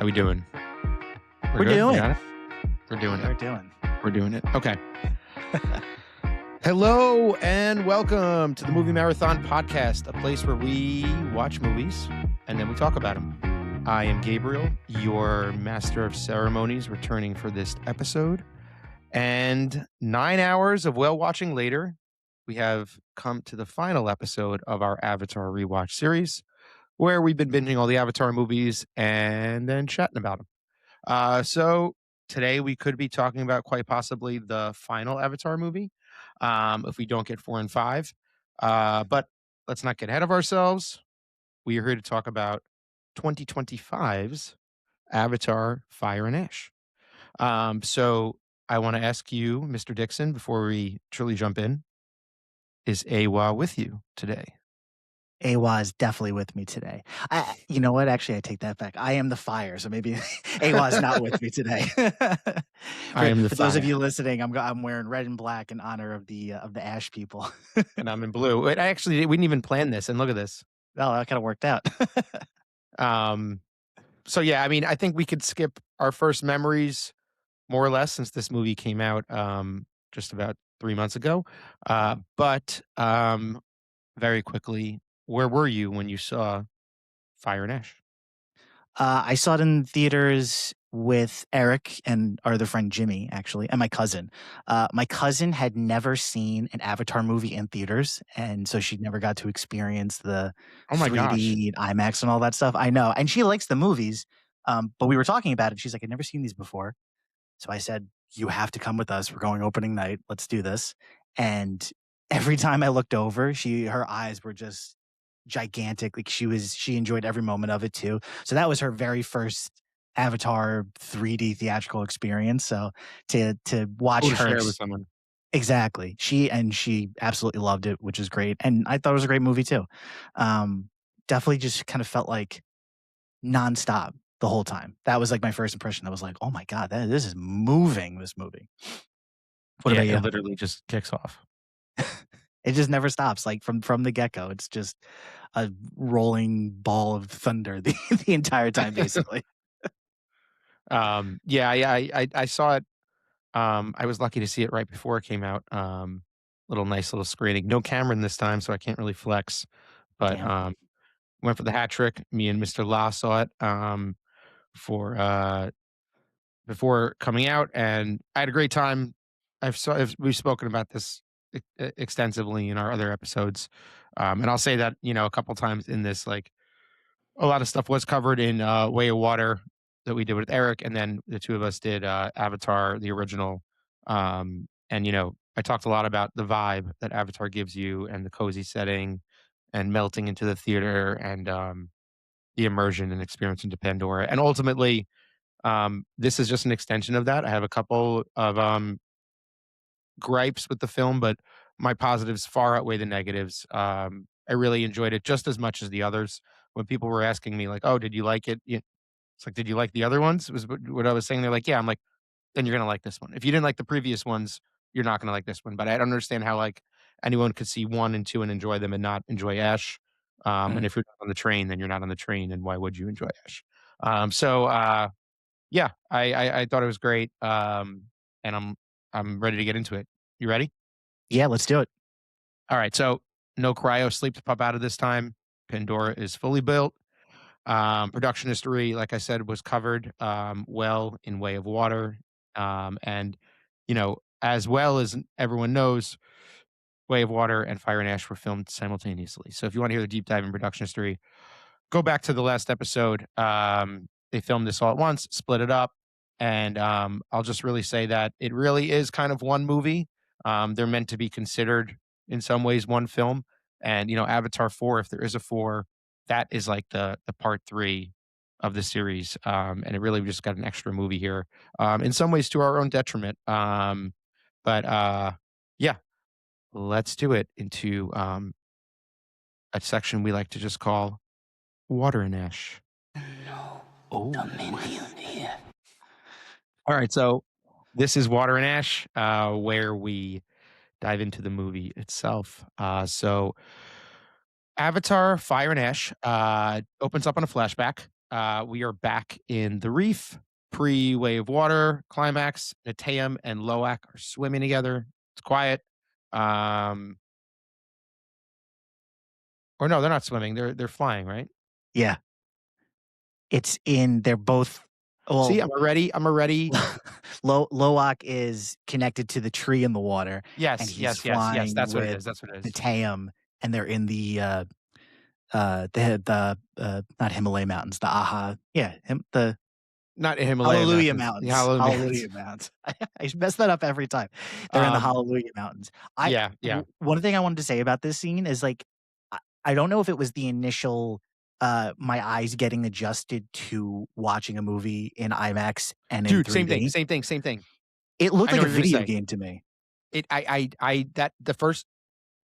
How we doing? We're good? doing. We got it? We're doing We're it. doing. We're doing it. Okay. Hello and welcome to the Movie Marathon Podcast, a place where we watch movies and then we talk about them. I am Gabriel, your master of ceremonies, returning for this episode. And 9 hours of whale watching later, we have come to the final episode of our Avatar rewatch series, where we've been binging all the Avatar movies and then chatting about them. So today we could be talking about quite possibly the final Avatar movie, if we don't get 4 and 5. But let's not get ahead of ourselves. We are here to talk about 2025's Avatar: Fire and Ash. So I want to ask you, Mr. Dixon, before we truly jump in, is Eywa with you today? Eywa is definitely with me today. You know what? Actually, I take that back. I am the fire, so maybe Eywa is not with me today. I am the for those of fire. you listening, I'm wearing red and black in honor of the Ash people. And I'm in blue. We didn't even plan this, and look at this. Well, that kind of worked out. So yeah, I mean, I think we could skip our first memories more or less since this movie came out just about 3 months ago. But very quickly, where were you when you saw Fire and Ash? I saw it in theaters with Eric and our other friend Jimmy, actually, and my cousin. My cousin had never seen an Avatar movie in theaters, and so she never got to experience the Oh my 3D and IMAX and all that stuff. I know, and she likes the movies, but we were talking about it. She's like, "I'd never seen these before," so I said, "You have to come with us. We're going opening night. Let's do this." And every time I looked over, her eyes were just gigantic. Like she enjoyed every moment of it too. So that was her very first Avatar 3D theatrical experience. So to watch Cool to her share with someone. exactly, she absolutely loved it, which is great. And I thought it was a great movie too. Definitely just kind of felt like nonstop the whole time. That was like my first impression. I was like, oh my God, this is moving, this movie. What about you? It literally just kicks off. It just never stops. Like from the get-go, it's just a rolling ball of thunder the entire time, basically. I saw it. I was lucky to see it right before it came out. Nice little screening. No Cameron this time, so I can't really flex. But Damn. went for the hat trick. Me and Mr. La saw it for before coming out, and I had a great time. We've spoken about this extensively in our other episodes, and I'll say that a couple times in this, like a lot of stuff was covered in Way of Water that we did with Eric, and then the two of us did Avatar, the original, and I talked a lot about the vibe that Avatar gives you and the cozy setting and melting into the theater and the immersion and experience into Pandora, and ultimately this is just an extension of that. I have a couple of gripes with the film, but my positives far outweigh the negatives. I really enjoyed it just as much as the others. When people were asking me, like, "Oh, did you like it?" It's like, "Did you like the other ones?" Was what I was saying. They're like, "Yeah." I'm like, "Then you're gonna like this one. If you didn't like the previous ones, you're not gonna like this one." But I don't understand how like anyone could see 1 and 2 and enjoy them and not enjoy Ash. And if you're not on the train, then you're not on the train, and why would you enjoy Ash? Yeah, I thought it was great, and I'm ready to get into it. You ready? Yeah, let's do it. All right, so no cryo sleep to pop out of this time. Pandora is fully built. Production history, like I said, was covered well in Way of Water, and as well as everyone knows, Way of Water and Fire and Ash were filmed simultaneously. So if you want to hear the deep dive in production history, go back to the last episode. They filmed this all at once, split it up, and I'll just really say that it really is kind of one movie. They're meant to be considered in some ways one film, and Avatar 4, if there is a 4, that is like the part 3 of the series, and it really just got an extra movie here. In some ways, to our own detriment. But yeah, let's do it into a section we like to just call Water and Ash. No Oh, dominion here. All right, so this is Water and Ash, where we dive into the movie itself. So Avatar: Fire and Ash opens up on a flashback. We are back in the reef, pre Way of Water climax. Nateum and Loak are swimming together. It's quiet. Um, or no, they're not swimming. They're flying, right? Yeah, it's in. They're both. See, Well, I'm already. Loak is connected to the tree in the water, and Yes, he's yes, yes, yes. flying That's what it with is. That's what it the is. Tayum, and they're in the not Himalaya mountains, the the Not Himalaya Hallelujah mountains. The Mountains. Hallelujah mountains. Hallelujah Mountains. I mess that up every time. They're in the Um, Hallelujah Mountains. yeah, yeah. One thing I wanted to say about this scene is, like, I don't know if it was the initial, my eyes getting adjusted to watching a movie in IMAX and in Dude, same thing, 3D. same thing, same thing. It looked I know like what a you're gonna video say. game to me. That the first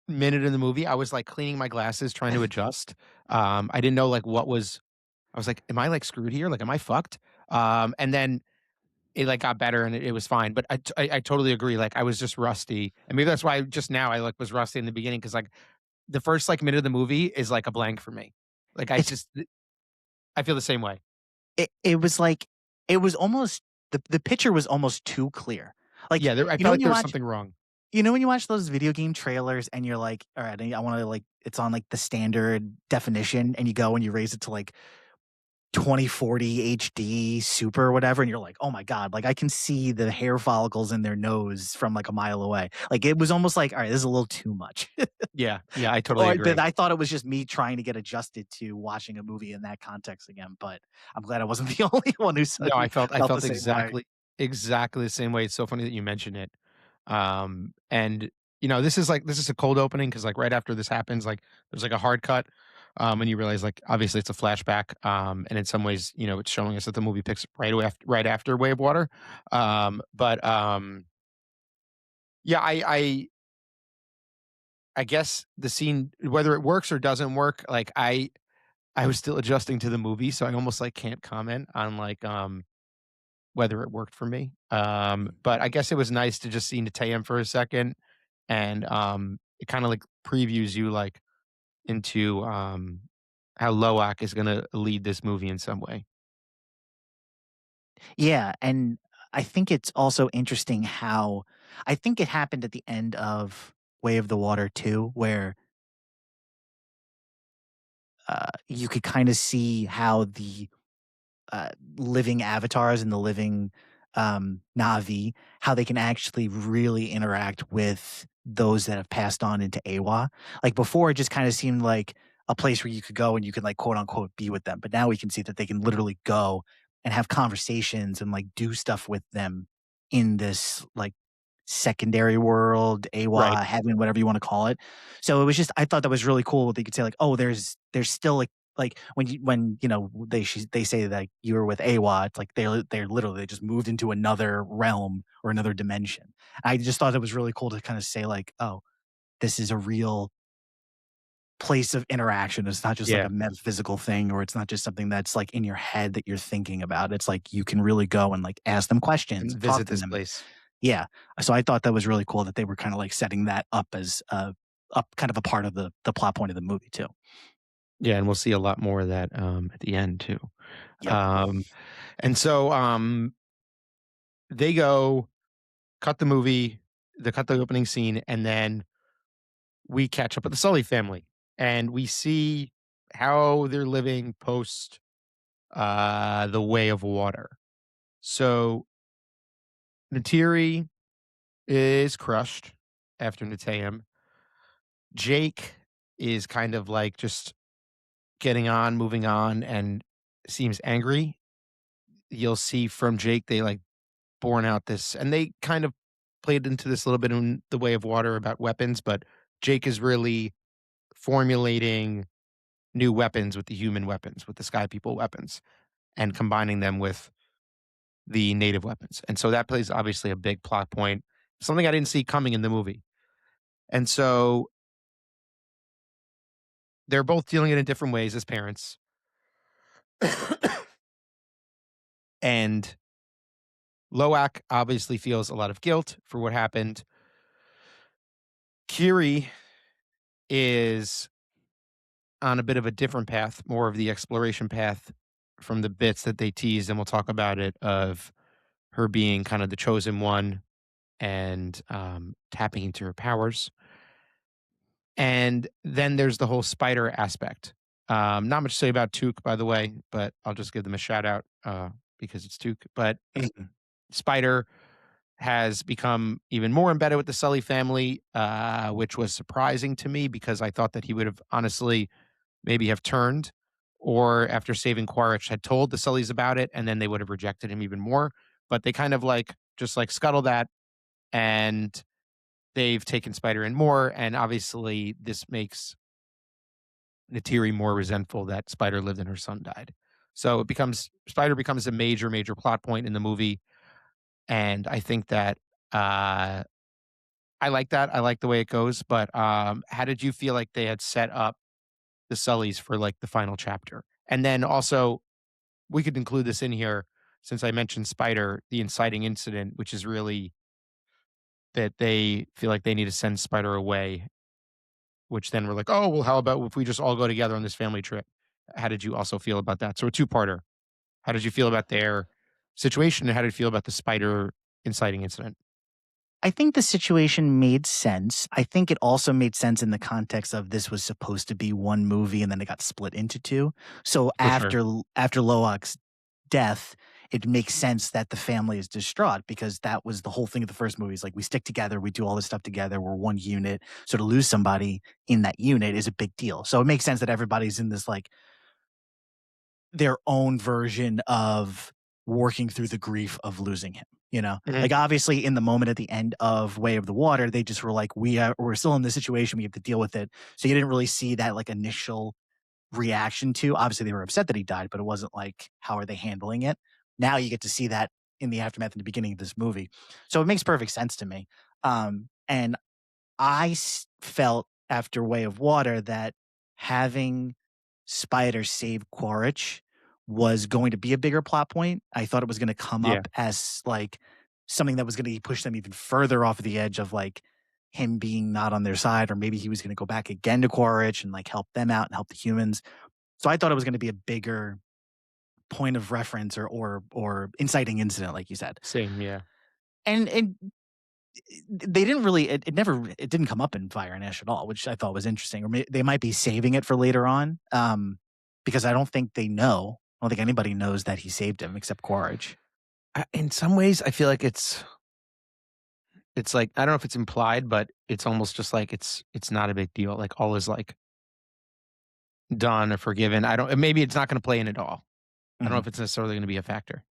minute in the movie, I was like cleaning my glasses, trying to adjust. I didn't know like what was. I was like, "Am I like screwed here? Like, am I fucked?" And then it like got better and it was fine. But I totally agree. Like, I was just rusty, and maybe that's why just now I like was rusty in the beginning because like the first like minute of the movie is like a blank for me. Like, It's I feel the same way. it was like it was almost the picture was almost too clear. Like, Yeah, I you know felt when like you there was watch something wrong. you know when you watch those video game trailers and you're like, "All right, I wanna, like," it's on, like, the standard definition, and you go and you raise it to, like, 2040 HD super or whatever, and you're like, "Oh my god," like, I can see the hair follicles in their nose from, like, a mile away. Like, it was almost like, "All right, this is a little too much." Yeah, yeah, I totally Or that agree. I thought it was just me trying to get adjusted to watching a movie in that context again, but I'm glad I wasn't the only one No, who I felt the felt same way. exactly the same way. It's so funny that you mention it. And this is a cold opening because like right after this happens, like there's like a hard cut, and you realize like obviously it's a flashback, and in some ways, it's showing us that the movie picks right after Way of Water. But yeah, I guess the scene, whether it works or doesn't work, like I was still adjusting to the movie, so I almost like can't comment on like whether it worked for me. But I guess it was nice to just see Natayam for a second, and it kind of like previews you like into how Loak is going to lead this movie in some way. Yeah, and I think it's also interesting how I think it happened at the end of Way of the Water too, where you could kind of see how the living avatars and the living Navi, how they can actually really interact with those that have passed on into Eywa. Like before, it just kind of seemed like a place where you could go and you could like quote unquote be with them. But now we can see that they can literally go and have conversations and like do stuff with them in this like secondary world, Right. Eywa, heaven, whatever you want to call it. So it was just I thought that was really cool. They could say like, oh, there's still like when they say that you were with Eywa, it's like they're literally they just moved into another realm or another dimension. I just thought it was really cool to kind of say like, oh, this is a real place of interaction. It's not just like Yeah. a metaphysical thing, or it's not just something that's like in your head that you're thinking about. It's like you can really go and like ask them questions, And talk visit to this them. place. Yeah. So I thought that was really cool that they were kind of like setting that up as up kind of a part of the plot point of the movie too. Yeah, and we'll see a lot more of that at the end too. Yep. Um, and so they go cut the movie, they cut the opening scene, and then we catch up with the Sully family and we see how they're living post the Way of Water. So Natiri is crushed after Natayam. Jake is kind of like just getting on, moving on, and seems angry. You'll see from Jake, they like born out this, and they kind of played into this a little bit in the Way of Water about weapons, but Jake is really formulating new weapons with the human weapons, with the Sky People weapons, and combining them with the native weapons. And so that plays obviously a big plot point, something I didn't see coming in the movie. And so they're both dealing it in different ways as parents. And Loak obviously feels a lot of guilt for what happened. Kiri is on a bit of a different path, more of the exploration path, from the bits that they teased, and we'll talk about it, of her being kind of the chosen one and tapping into her powers. And then there's the whole spider aspect. Not much to say about Took, by the way, but I'll just give them a shout out because it's Took. But Mhm. Spider has become even more embedded with the Sully family, which was surprising to me because I thought that he would have honestly maybe have turned, or after saving Quaritch had told the Sullys about it, and then they would have rejected him even more. But they kind of like just like scuttle that, and they've taken Spider in more, and obviously this makes Natiri more resentful that Spider lived and her son died. So it becomes Spider becomes a major, major plot point in the movie, and I think that uh, I like that. I like the way it goes. But how did you feel like they had set up the Sullys for like the final chapter? And then also, we could include this in here since I mentioned Spider, the inciting incident, which is really that they feel like they need to send Spider away, which then we're like, oh, well, how about if we just all go together on this family trip? How did you also feel about that? So a two-parter. How did you feel about their situation, and how did you feel about the Spider inciting incident? I think the situation made sense. I think it also made sense in the context of this was supposed to be one movie and then it got split into two. So For sure. after Loak's death, it makes sense that the family is distraught because that was the whole thing of the first movie. Is like we stick together, we do all this stuff together, we're one unit. So to lose somebody in that unit is a big deal. So it makes sense that everybody's in this like their own version of working through the grief of losing him, you know? Mhm. Like, obviously, in the moment at the end of Way of the Water, they just were like, we're still in this situation, we have to deal with it. So you didn't really see that, like, initial reaction to obviously, they were upset that he died, but it wasn't like, how are they handling it? Now you get to see that in the aftermath in the beginning of this movie. So it makes perfect sense to me. And felt after Way of Water that having Spider save Quaritch was going to be a bigger plot point. I thought it was going to come Yeah. up as like something that was going to push them even further off the edge of like him being not on their side, or maybe he was going to go back again to Quaritch and like help them out and help the humans. So I thought it was going to be a bigger point of reference or inciting incident, like you said. Same, yeah. And they didn't really it didn't come up in Fire and Ash at all, which I thought was interesting. Or they might be saving it for later on, because I don't think they know. I don't think anybody knows that he saved him except Quaritch. In some ways, I feel like it's like I don't know if it's implied, but it's almost just like it's not a big deal. Like all is like done or forgiven. I don't. Maybe it's not going to play in at all. I don't know Mhm. if it's necessarily going to be a factor.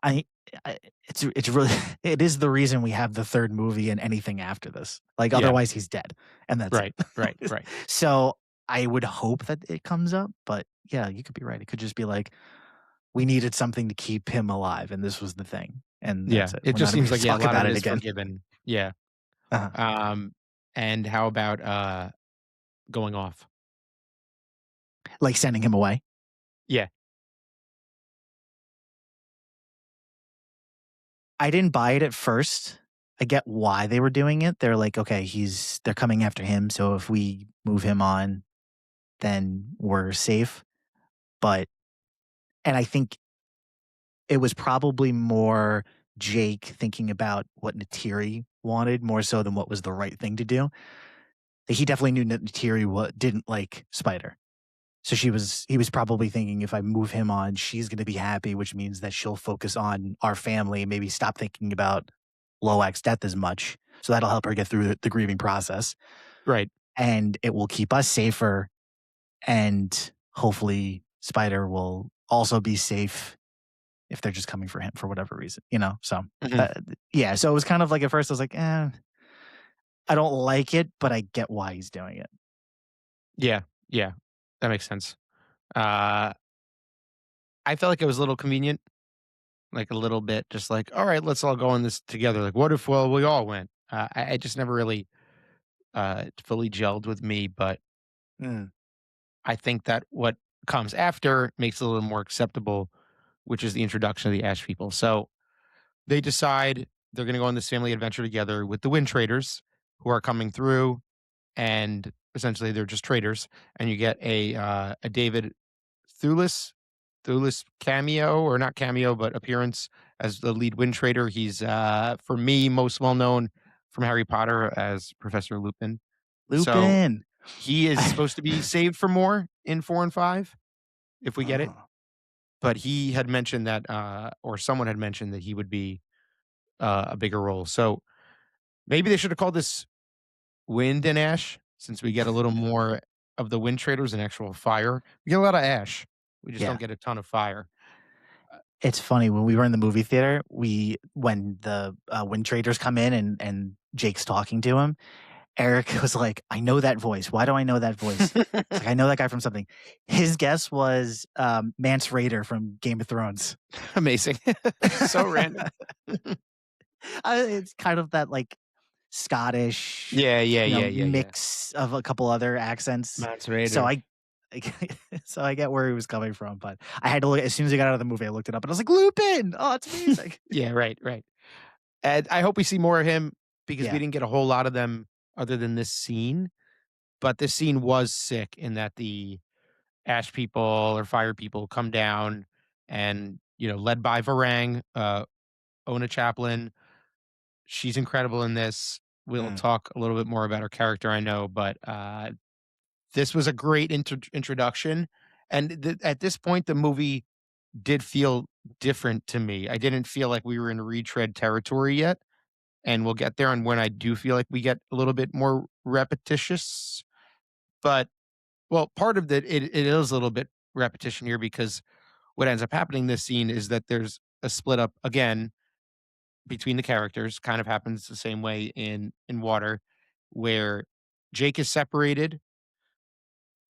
I, I it's really it is the reason we have the third movie and anything after this. Like Yeah. otherwise he's dead and that's Right. Right. it. Right. So I would hope that it comes up, but yeah, you could be right. It could just be like we needed something to keep him alive, and this was the thing, and Yeah. that's it. It We're just not even seems going like to yeah, a talk lot of about it it is again. forgiven. Yeah. Uh-huh. Um. And how about going off? Like sending him away. Yeah. I didn't buy it at first. I get why they were doing it. They're like, okay, they're coming after him, so if we move him on, then we're safe. But and I think it was probably more Jake thinking about what Natiri wanted more so than what was the right thing to do. He definitely knew that Natiri didn't like Spider. So he was probably thinking if I move him on, she's going to be happy, which means that she'll focus on our family, maybe stop thinking about Loak's death as much. So that'll help her get through the grieving process, Right. and it will keep us safer. And hopefully, Spider will also be safe if they're just coming for him for whatever reason, you know? So, Mhm. uh, yeah. So it was kind of like at first I was like, I don't like it, but I get why he's doing it. Yeah. Yeah. That makes sense. Uh, I felt like it was a little convenient, like a little bit, just like, all right, let's all go on this together. Like, what if well we all went? I just never really fully gelled with me, but Mm. I think that what comes after makes it a little more acceptable, which is the introduction of the Ash people. So they decide they're going to go on this family adventure together with the Wind Traders, who are coming through, and essentially they're just traders. And you get a David Thewlis, Cthulhu's cameo, or not cameo, but appearance as the lead Wind Trader. He's, for me, most well known from Harry Potter as Professor Lupin. So Lupin. he is supposed to be saved for more in 4 and 5, if we get it. Oh. But he had mentioned that, or someone had mentioned that he would be a bigger role. So maybe they should have called this Wind and Ash, since we get a little more of the Wind Traders and actual fire. We get a lot of Ash. We just don't Yeah. get a ton of fire. It's funny when we were in the movie theater, when the Wind Traders come in and Jake's talking to him, Eric was like, "I know that voice. Why do I know that voice?" It's like, "I know that guy from something." His guess was Mance Rayder from Game of Thrones. Amazing. So random. It's kind of that like Scottish, Yeah. mix of a couple other accents. Mance So Raider. so I get where he was coming from, but I had to look as soon as I got out of the movie. I looked it up and I was like, "Lupin! Oh, it's amazing!" Yeah, right. And I hope we see more of him because we Yeah, didn't get a whole lot of them other than this scene. But this scene was sick in that the Ash people or fire people come down and, led by Varang, Ona Chaplin. She's incredible in this. We'll mm, talk a little bit more about her character, I know, but this was a great introduction. And at this point, the movie did feel different to me. I didn't feel like we were in retread territory yet. And we'll get there. And when I do feel like we get a little bit more repetitious, but well, part of it is a little bit repetition here because what ends up happening in this scene is that there's a split up again between the characters. Kind of happens the same way in Water, where Jake is separated,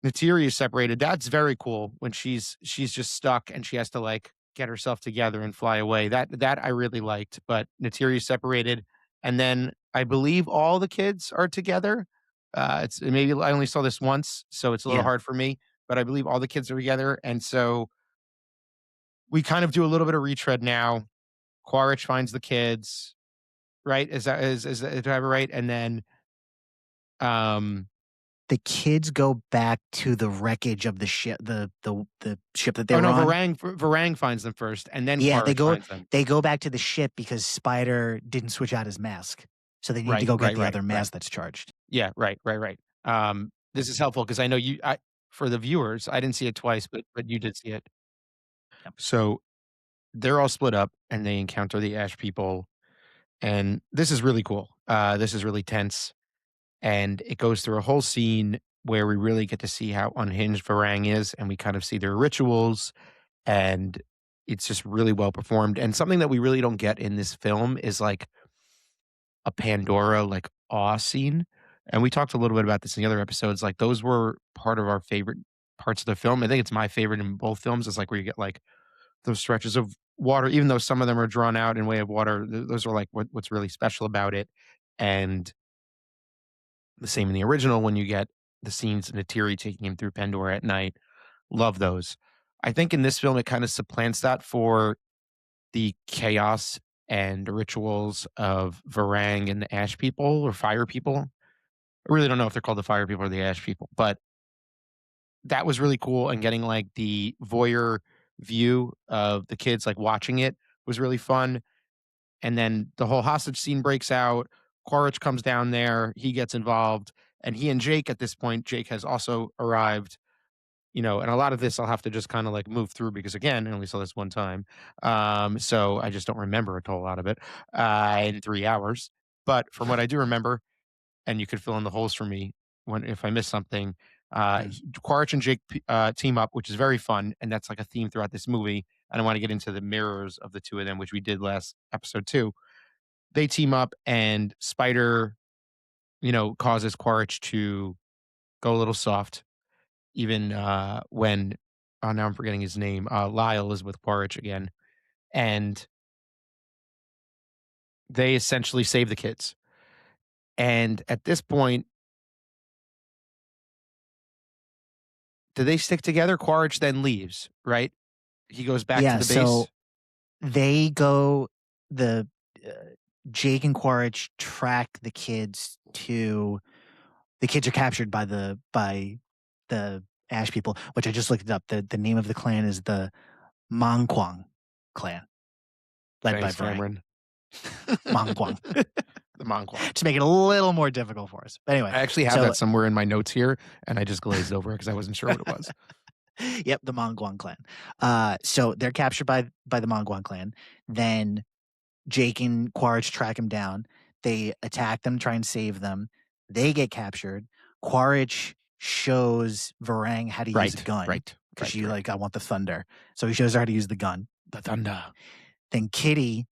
Natiri is separated. That's very cool when she's just stuck and she has to like get herself together and fly away. That I really liked. But Natiri is separated, and then I believe all the kids are together. It's maybe I only saw this once, so it's a little yeah. hard for me. But I believe all the kids are together, and so we kind of do a little bit of retread now. Quaritch finds the kids, right? Do I have it right? And then um The kids go back to the wreckage of the ship, the ship that they oh were no, on. Varang finds them first, and then Yeah, Quaritch finds them. they go back to the ship because Spider didn't switch out his mask, so they need to Right, go get right, the right, other right. mask that's charged. Yeah, right. This is helpful because I know for the viewers, I didn't see it twice, but you did see it. Yep. So they're all split up and they encounter the Ash people, and this is really cool. This is really tense, and it goes through a whole scene where we really get to see how unhinged Varang is, and we kind of see their rituals, and it's just really well performed. And something that we really don't get in this film is like a Pandora, like, awe scene, and we talked a little bit about this in the other episodes, like, those were part of our favorite parts of the film. I think it's my favorite in both films is, like, where you get, like, those stretches of water, even though some of them are drawn out in way of water, those are, like, what's really special about it, and the same in the original when you get the scenes in Natiri taking him through Pandora at night. Love those. I think in this film, it kinda supplants that for the chaos and rituals of Varang and the Ash people or Fire people. I really don't know if they're called the Fire people or the Ash people, but that was really cool. And getting like the voyeur view of the kids like watching it was really fun. And then the whole hostage scene breaks out. Quaritch comes down there. He gets involved. And he and Jake at this point, Jake has also arrived. And a lot of this I'll have to just kind of like move through because again, I only saw this one time. So I just don't remember a whole lot of it in 3 hours. But from what I do remember, and you could fill in the holes for me when if I miss something, Mm. Quaritch and Jake team up, which is very fun, and that's like a theme throughout this movie. I don't want to get into the mirrors of the two of them, which we did last episode too. They team up, and Spider, causes Quaritch to go a little soft even when oh now I'm forgetting his name. Lyle is with Quaritch again, and they essentially save the kids. And at this point, do they stick together? Quaritch then leaves, right? He goes back to Yeah, the so base. they go the uh, Jake and Quaritch track the kids are captured by the Ash people, which I just looked it up. The name of the clan is the Mangkwang clan, led by Thanks, Varang. Cameron. Mangkwang. The Monquan. To make it a little more difficult for us. But anyway. I actually have that somewhere in my notes here, and I just glazed over it because I wasn't sure what it was. Yep, the Mangkwang clan. So they're captured by the Mangkwang clan. Then Jake and Quaritch track him down. They attack them, try and save them. They get captured. Quaritch shows Varang how to use a gun. Right. Because she I want the thunder. So he shows her how to use the gun. The thunder. Then Kitty,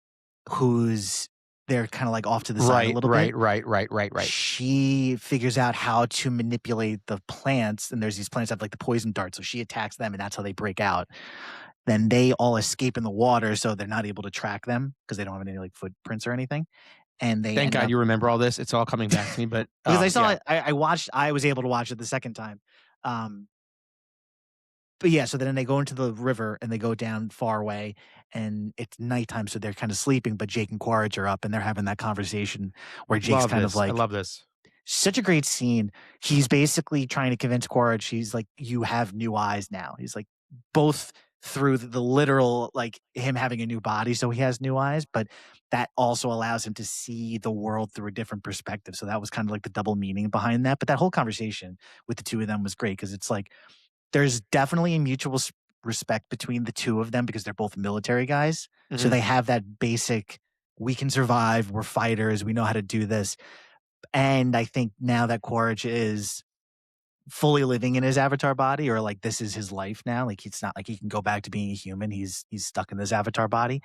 who's they're kind of like off to the side a little bit. Right. She figures out how to manipulate the plants, and there's these plants that have like the poison dart, so she attacks them, and that's how they break out. Then they all escape in the water, so they're not able to track them because they don't have any like footprints or anything. And they thank God you remember all this. It's all coming back to me, but because I saw it, I watched. I was able to watch it the second time. But yeah, so then they go into the river and they go down far away, and it's nighttime, so they're kind of sleeping. But Jake and Quaritch are up, and they're having that conversation where Jake's kind of like, I love this. Such a great scene. He's basically trying to convince Quaritch. He's like, you have new eyes now. He's like, both through the literal, like him having a new body, so he has new eyes, but that also allows him to see the world through a different perspective. So that was kind of like the double meaning behind that. But that whole conversation with the two of them was great because it's like, there's definitely a mutual respect between the two of them because they're both military guys. Mm-hmm. So they have that basic, we can survive, we're fighters, we know how to do this. And I think now that Quaritch is fully living in his avatar body, or like this is his life now, like it's not like he can go back to being a human. He's stuck in this avatar body.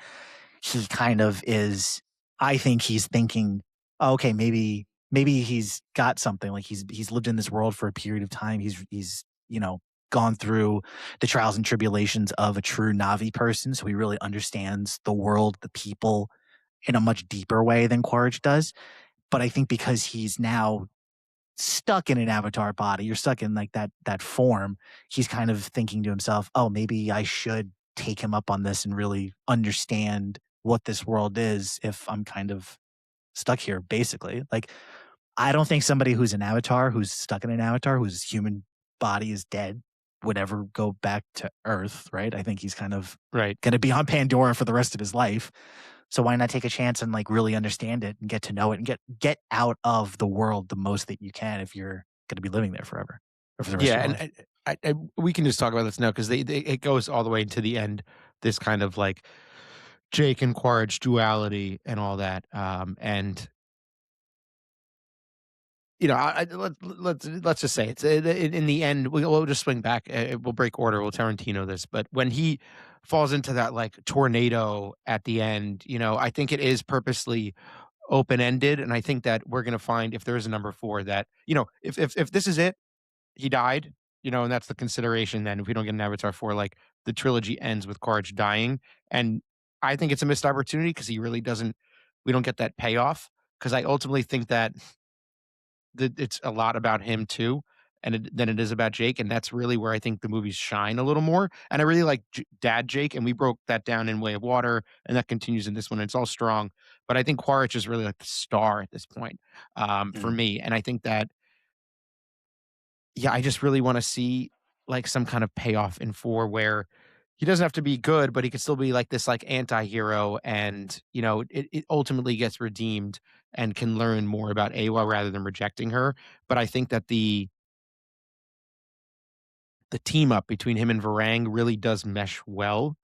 He kind of is, I think he's thinking, oh, okay, maybe he's got something. Like he's lived in this world for a period of time. He's gone through the trials and tribulations of a true Na'vi person, so he really understands the world, the people, in a much deeper way than Quaritch does. But I think because he's now stuck in an avatar body, you're stuck in like that form, he's kind of thinking to himself, oh, maybe I should take him up on this and really understand what this world is if I'm kind of stuck here, basically. Like, I don't think somebody who's an avatar, who's stuck in an avatar, whose human body is dead, would ever go back to Earth, right? I think he's kind of going to be on Pandora for the rest of his life. So why not take a chance and like really understand it and get to know it and get out of the world the most that you can if you're going to be living there forever or for the rest of your life. And we can just talk about this now because it goes all the way to the end. This kind of like Jake and Quaritch duality and all that, and let's just say it's in the end. We'll just swing back. We'll break order. We'll Tarantino this, but when he falls into that like tornado at the end, I think it is purposely open ended, and I think that we're gonna find if there is a number 4 that if this is it, he died, and that's the consideration. Then if we don't get an Avatar 4, like the trilogy ends with Quaritch dying, and I think it's a missed opportunity because he really doesn't. We don't get that payoff because I ultimately think that it's a lot about him too, than it is about Jake, and that's really where I think the movies shine a little more. And I really like Dad Jake, and we broke that down in Way of Water, and that continues in this one. It's all strong, but I think Quaritch is really like the star at this point for me, and I think that I just really want to see like some kind of payoff in 4 where he doesn't have to be good, but he could still be like this like anti-hero, and it ultimately gets redeemed and can learn more about Eywa rather than rejecting her. But I think that the team up between him and Varang really does mesh well.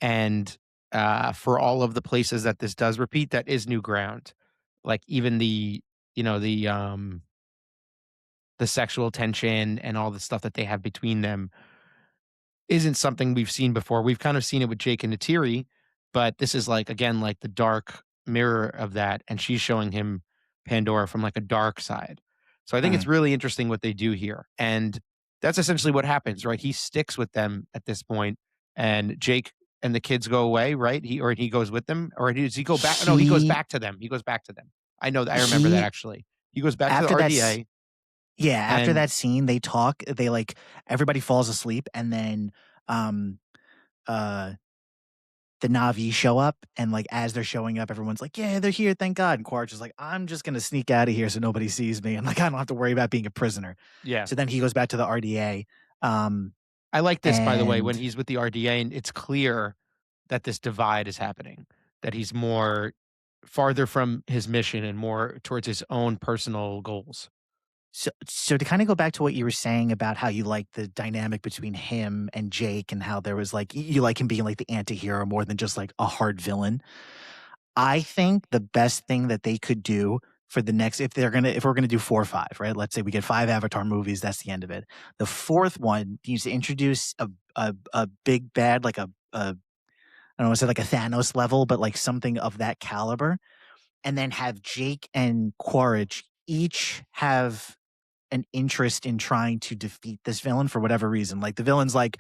And for all of the places that this does repeat, that is new ground. Like even the sexual tension and all the stuff that they have between them isn't something we've seen before. We've kind of seen it with Jake and Natiri, but this is like, again, like the dark mirror of that. And she's showing him Pandora from like a dark side. So I think it's really interesting what they do here. And that's essentially what happens, right? He sticks with them at this point, and Jake and the kids go away, right? He goes with them, or does he go back? No, he goes back to them. He goes back to them. I know that. I remember that actually. He goes back to the RDA. Yeah, after that scene, they talk. They like everybody falls asleep, and then the Na'vi show up, and like as they're showing up, everyone's like, "Yeah, they're here, thank God." And Quaritch is like, "I'm just gonna sneak out of here so nobody sees me, and like I don't have to worry about being a prisoner." Yeah. So then he goes back to the RDA. I like this, by the way, when And he's with the RDA, and it's clear that this divide is happening, that he's more farther from his mission and more towards his own personal goals. so to kind of go back to what you were saying about how you like the dynamic between him and Jake and how there was like you like him being like the anti-hero more than just like a hard villain. I think the best thing that they could do for the next if we're gonna do 4 or 5, right? Let's say we get 5 Avatar movies, that's the end of it. The fourth one needs to introduce a big bad, like a I don't wanna say like a Thanos level, but like something of that caliber, and then have Jake and Quaritch each have an interest in trying to defeat this villain for whatever reason. Like the villain's like,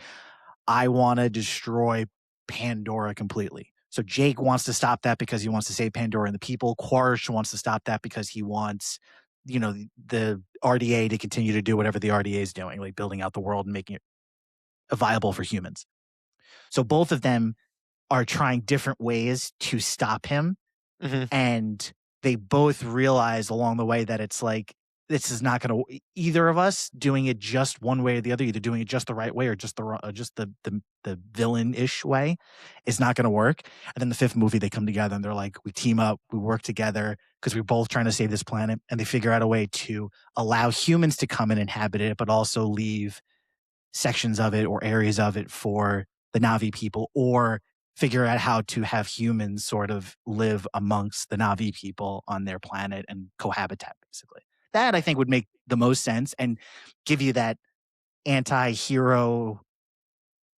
I want to destroy Pandora completely. So Jake wants to stop that because he wants to save Pandora and the people. Quaritch wants to stop that because he wants, the RDA to continue to do whatever the RDA is doing, like building out the world and making it viable for humans. So both of them are trying different ways to stop him, Mhm. and they both realize along the way that it's like this is not going to either of us doing it just one way or the other, either doing it just the right way or just the villain-ish way is not going to work. And then the fifth movie they come together and they're like, we team up, we work together because we're both trying to save this planet, and they figure out a way to allow humans to come and inhabit it but also leave sections of it or areas of it for the Navi people, or figure out how to have humans sort of live amongst the Navi people on their planet and cohabitat, basically. That I think would make the most sense and give you that anti-hero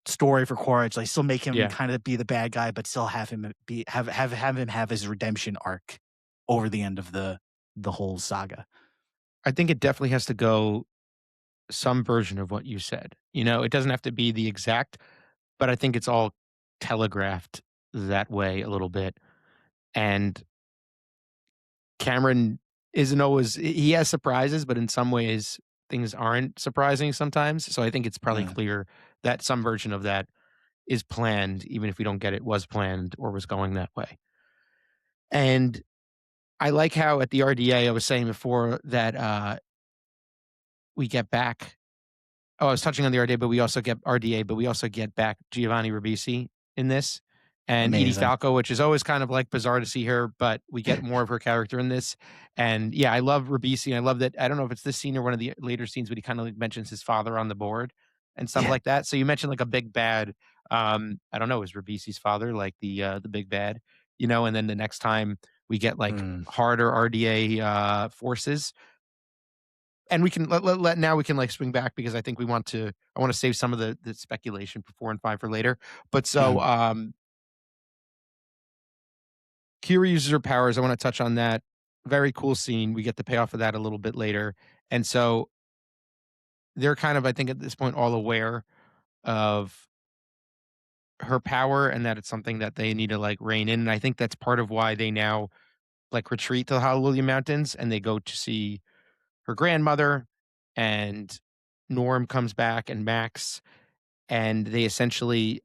story for Quaritch. Like still make him Yeah. kind of be the bad guy, but still have him have him have his redemption arc over the end of the whole saga. I think it definitely has to go some version of what you said. It doesn't have to be the exact, but I think it's all telegraphed that way a little bit. And Cameron isn't always he has surprises, but in some ways things aren't surprising sometimes. So I think it's probably Mm. clear that some version of that is planned, even if we don't get it was planned or was going that way. And I like how at the RDA I was saying before that we get back. Oh, I was touching on the RDA, but we also get back Giovanni Ribisi in this, and Edie Amazing. Falco, which is always kind of like bizarre to see her, but we get more of her character in this. And yeah, I love Ribisi. And I love that. I don't know if it's this scene or one of the later scenes, but he kind of like mentions his father on the board and stuff Yeah. like that. So you mentioned like a big bad. I don't know, is Ribisi's father like the big bad? And then the next time we get like Mm. harder RDA forces, and we can now we can like swing back because I want to save some of the speculation for 4 and 5 for later. But so Mhm. Kira uses her powers. I want to touch on that. Very cool scene. We get the payoff of that a little bit later. And so they're kind of, I think, at this point all aware of her power and that it's something that they need to like rein in. And I think that's part of why they now like retreat to the Hallelujah Mountains and they go to see her grandmother, and Norm comes back and Max, and they essentially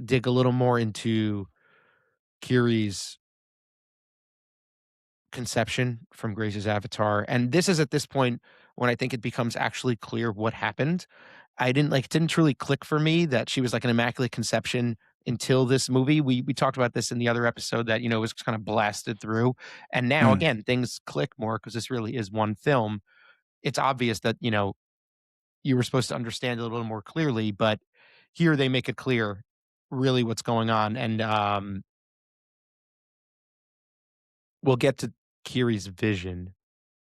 dig a little more into Kiri's conception from Grace's avatar. And this is at this point when I think it becomes actually clear what happened. It didn't truly click for me that she was like an immaculate conception until this movie. We talked about this in the other episode that, it was kind of blasted through. And now Mm. again, things click more because this really is one film. It's obvious that, you were supposed to understand it a little more clearly, but here they make it clear really what's going on. And we'll get to Kiri's vision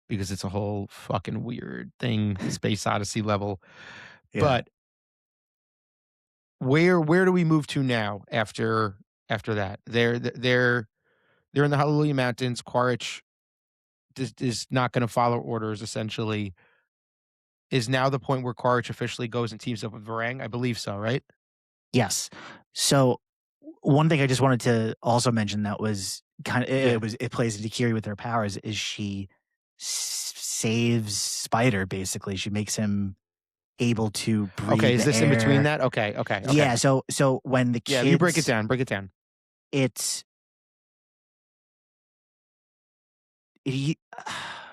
because it's a whole fucking weird thing, Space Odyssey level. Yeah. But where do we move to now after that? They're in the Hallelujah Mountains. Quaritch is not going to follow orders. Essentially, is now the point where Quaritch officially goes and teams up with Varang. I believe so, right? Yes. So one thing I just wanted to also mention that was kind of Yeah. it plays into Kiri with her powers is she saves Spider basically. She makes him able to Okay. breathe Is the this in between air. that? Okay. Okay. Okay. Yeah. So when the Yeah. You break it kids, down. Break it down. it's it,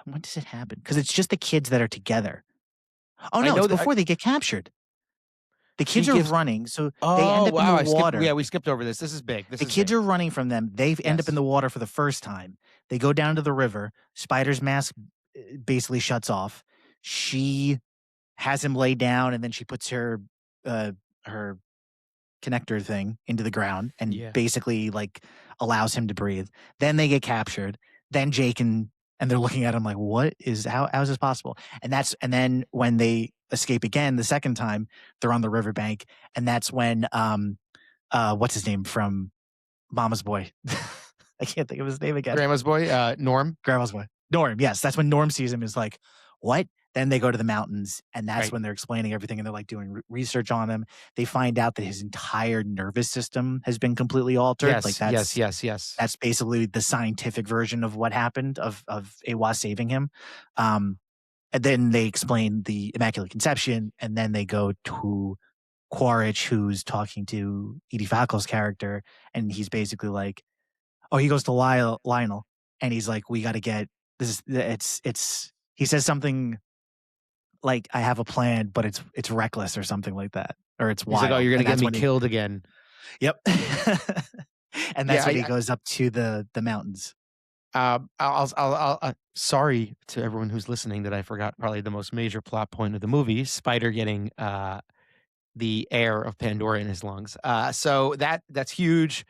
when does it happen? Because it's just the kids that are together. Oh I no, know it's that. before they get captured. The He kids are gives running, so they end Oh, up in the wow, water. we skipped over this. This is big. This The is kids big. are running from them. They end up in Yes. the water for the first time. They go down to the river. Spider's mask basically shuts off. She has him lay down, and then she puts her connector thing into the ground and Yeah. basically like allows him to breathe. Then they get captured. Then Jake and they're looking at him like, what is how is this possible? And then when they escape again the second time, they're on the riverbank, and that's when what's his name from Mama's Boy? I can't think of his name again. Grandma's boy, Norm. Grandma's Boy. Norm, yes. That's when Norm sees him is like, what? Then they go to the mountains, and that's Right. when they're explaining everything, and they're like doing research on him. They find out that his entire nervous system has been completely altered. Like Yes. that's basically the scientific version of what happened of Eywa saving him. And then they explain the Immaculate Conception, and then they go to Quaritch, who's talking to Edie Falco's character, and he's basically like, oh, he goes to Lionel, and he's like, we got to get this. It's. He says something like, I have a plan, but it's reckless or something like that, or it's He's wild. like, "Oh, you're gonna And get that's me when killed again." Yep. And that's Yeah, when he goes up to the mountains. Sorry to everyone who's listening that I forgot probably the most major plot point of the movie: Spider getting the air of Pandora in his lungs. So that's huge.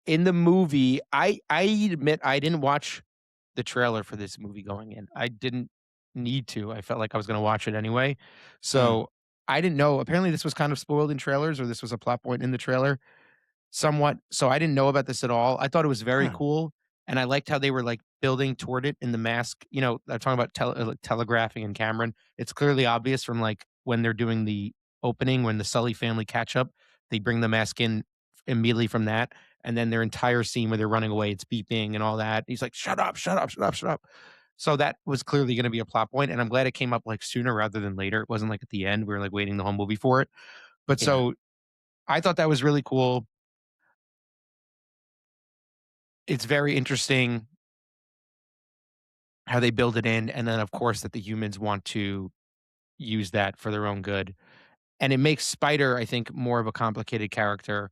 In the movie, I admit I didn't watch the trailer for this movie going in. I didn't need to. I felt like I was gonna watch it anyway. Mm. So, I didn't know. Apparently, this was kind of spoiled in trailers, or this was a plot point in the trailer somewhat. So, I didn't know about this at all. I thought it was very Huh. cool, and I liked how they were, like, building toward it in the mask. I'm talking about like, telegraphing and Cameron. It's clearly obvious from, like, when they're doing the opening, when the Sully family catch up, they bring the mask in immediately from that, and then their entire scene where they're running away, it's beeping and all that. He's like, "Shut up, shut up, shut up, shut up." So that was clearly gonna be a plot point, and I'm glad it came up, like, sooner rather than later. It wasn't like at the end, we were, like, waiting the whole movie for it. But Yeah. so I thought that was really cool. It's very interesting how they build it in, and then, of course, that the humans want to use that for their own good. And it makes Spider, I think, more of a complicated character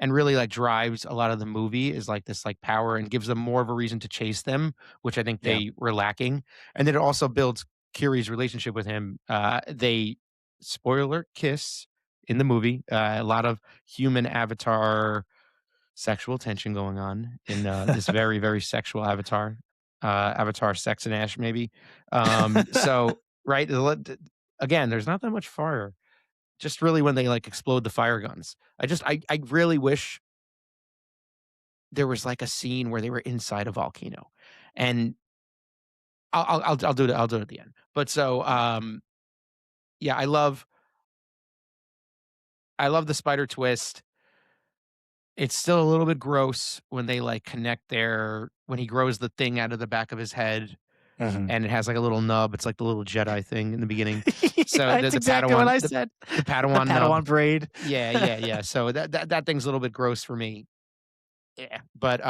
and really, like, drives a lot of the movie is, like, this, like, power and gives them more of a reason to chase them, which I think Yeah. they were lacking. And then it also builds Kiri's relationship with him. They spoiler, kiss in the movie. A lot of human avatar sexual tension going on in, this very, very sexual avatar. Avatar Sex and Ash, maybe. So, right, again, there's not that much fire. Just really when they, like, explode the fire guns. I really wish there was, like, a scene where they were inside a volcano, and I'll do it at the end. But so, yeah, I love the spider twist. It's still a little bit gross when they, like, connect their when he grows the thing out of the back of his head, Mhm. and it has, like, a little nub. It's like the little Jedi thing in the beginning. So That's exactly what I said. The The Padawan nub. Padawan braid. Yeah. So that thing's a little bit gross for me. Yeah, but,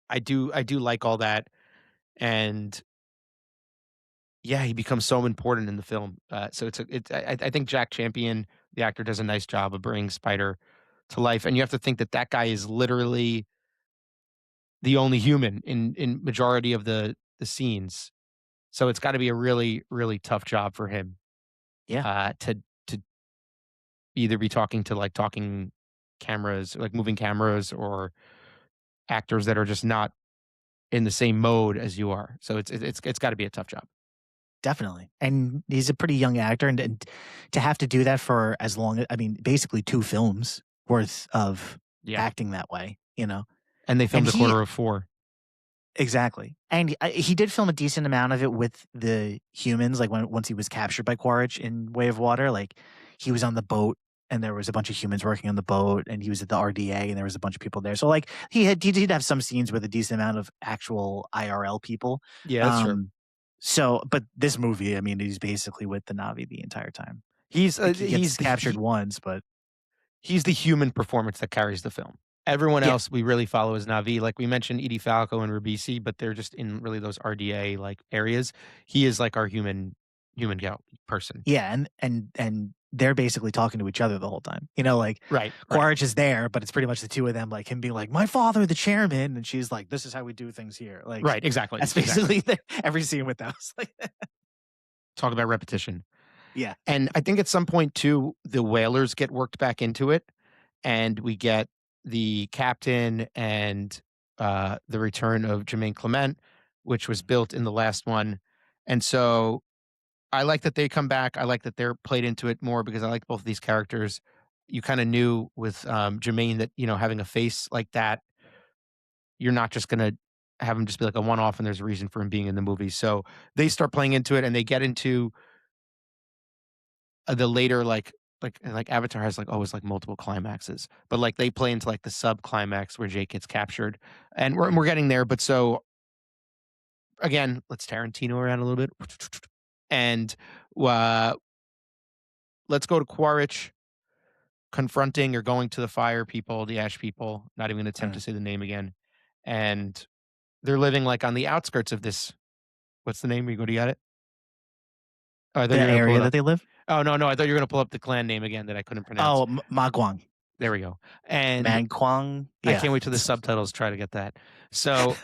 I do like all that, and yeah, he becomes so important in the film. So I think Jack Champion, the actor, does a nice job of bringing Spider to life, and you have to think that that guy is literally the only human in majority of the scenes. So it's gotta be a really, really tough job for him, Yeah, to either be talking to, like, talking cameras, like, moving cameras or actors that are just not in the same mode as you are. So it's gotta be a tough job. definitely. And he's a pretty young actor, and to have to do that for as long, I mean, basically 2 films worth of Yeah, acting that way, you know? and they And filmed a he quarter of 4. exactly. And he did film a decent amount of it with the humans, like, once he was captured by Quaritch in Way of Water, like, he was on the boat, and there was a bunch of humans working on the boat, and he was at the RDA, and there was a bunch of people there. So, like, he did have some scenes with a decent amount of actual IRL people. Yeah, that's true. Um, so but this movie, I mean, he's basically with the Na'vi the entire time. He's, Like, he gets captured he once, but he's the human performance that carries the film. Everyone yeah, else we really follow as Na'vi. Like we mentioned Edie Falco and Ribisi, but they're just in really those RDA like areas. He is like our human. person. Yeah, and they're basically talking to each other the whole time. Like Right. Quaritch is there, but it's pretty much the two of them, like him being like, "My father, the chairman," and she's like, "This is how we do things here." Like Right. Exactly. that's basically every scene with those. Like, Talk about repetition. yeah, And I think at some point too, the whalers get worked back into it, and we get the captain and the return of Jermaine Clement, which was built in the last one. And so I like that they come back. I like that they're played into it more because I like both of these characters. You kind of knew with Jermaine that having a face like that, you're not just gonna have him just be like a one off, and there's a reason for him being in the movie. So they start playing into it, and they get into the later like Avatar has like always like multiple climaxes, but like they play into like the sub climax where Jake gets captured, and we're getting there. But so again, let's Tarantino around a little bit, and uh, let's go to Quaritch confronting or going to the fire people, the Ash people. Not even gonna attempt to say the name again, and they're living like on the outskirts of this. What's the name? You got it? Oh, I thought the you were gonna pull area it that up. they live. Oh no, I thought you were gonna pull up the clan name again that I couldn't pronounce. Oh, Magwang, There we go. And Manquang. I Yeah. can't wait till the subtitles try to get that. So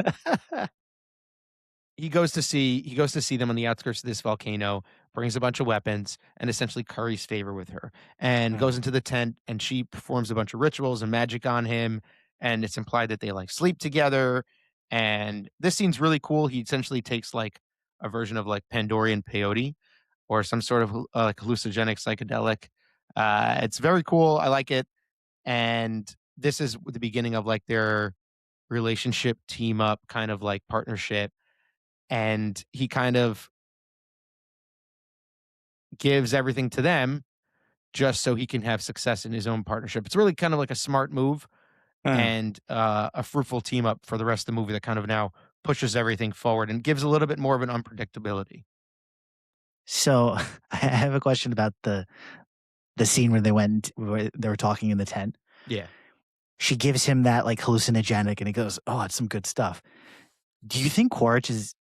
he goes to see them on the outskirts of this volcano, brings a bunch of weapons, and essentially curries favor with her, and goes into the tent, and she performs a bunch of rituals and magic on him, and it's implied that they like sleep together. And this scene's really cool. He essentially takes like a version of like Pandorian peyote or some sort of like hallucinogenic psychedelic. It's very cool. I like it. And this is the beginning of like their relationship team up kind of like partnership, and he kind of gives everything to them just so he can have success in his own partnership. It's really kind of like a smart move and a fruitful team up for the rest of the movie that kind of now pushes everything forward and gives a little bit more of an unpredictability. So I have a question about the scene where they were talking in the tent. Yeah. She gives him that like hallucinogenic, and he goes, "Oh, that's some good stuff." Do you think Quaritch is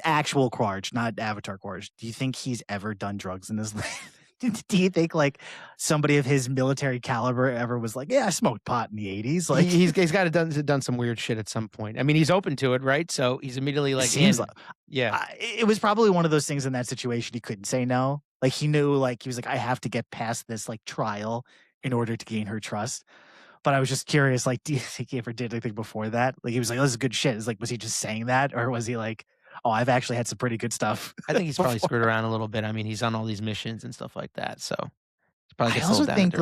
actual Quaritch, not Avatar Quaritch? Do you think he's ever done drugs in his life? Do you think like somebody of his military caliber ever was like, "Yeah, I smoked pot in the '80s"? Like He's got to done some weird shit at some point. I mean, he's open to it, right? So he's immediately it like seems in. like Yeah. it was probably one of those things in that situation he couldn't say no. Like he knew, like he was like, "I have to get past this like trial in order to gain her trust." But I was just curious, like, do you think he ever did anything before that? Like, he was like, "Oh, this is good shit." It's like, was he just saying that, or was he like, "Oh, I've actually had some pretty good stuff"? I think he's probably before? screwed around a little bit. I mean, he's on all these missions and stuff like that. So he probably I gets a little also down and think dirty.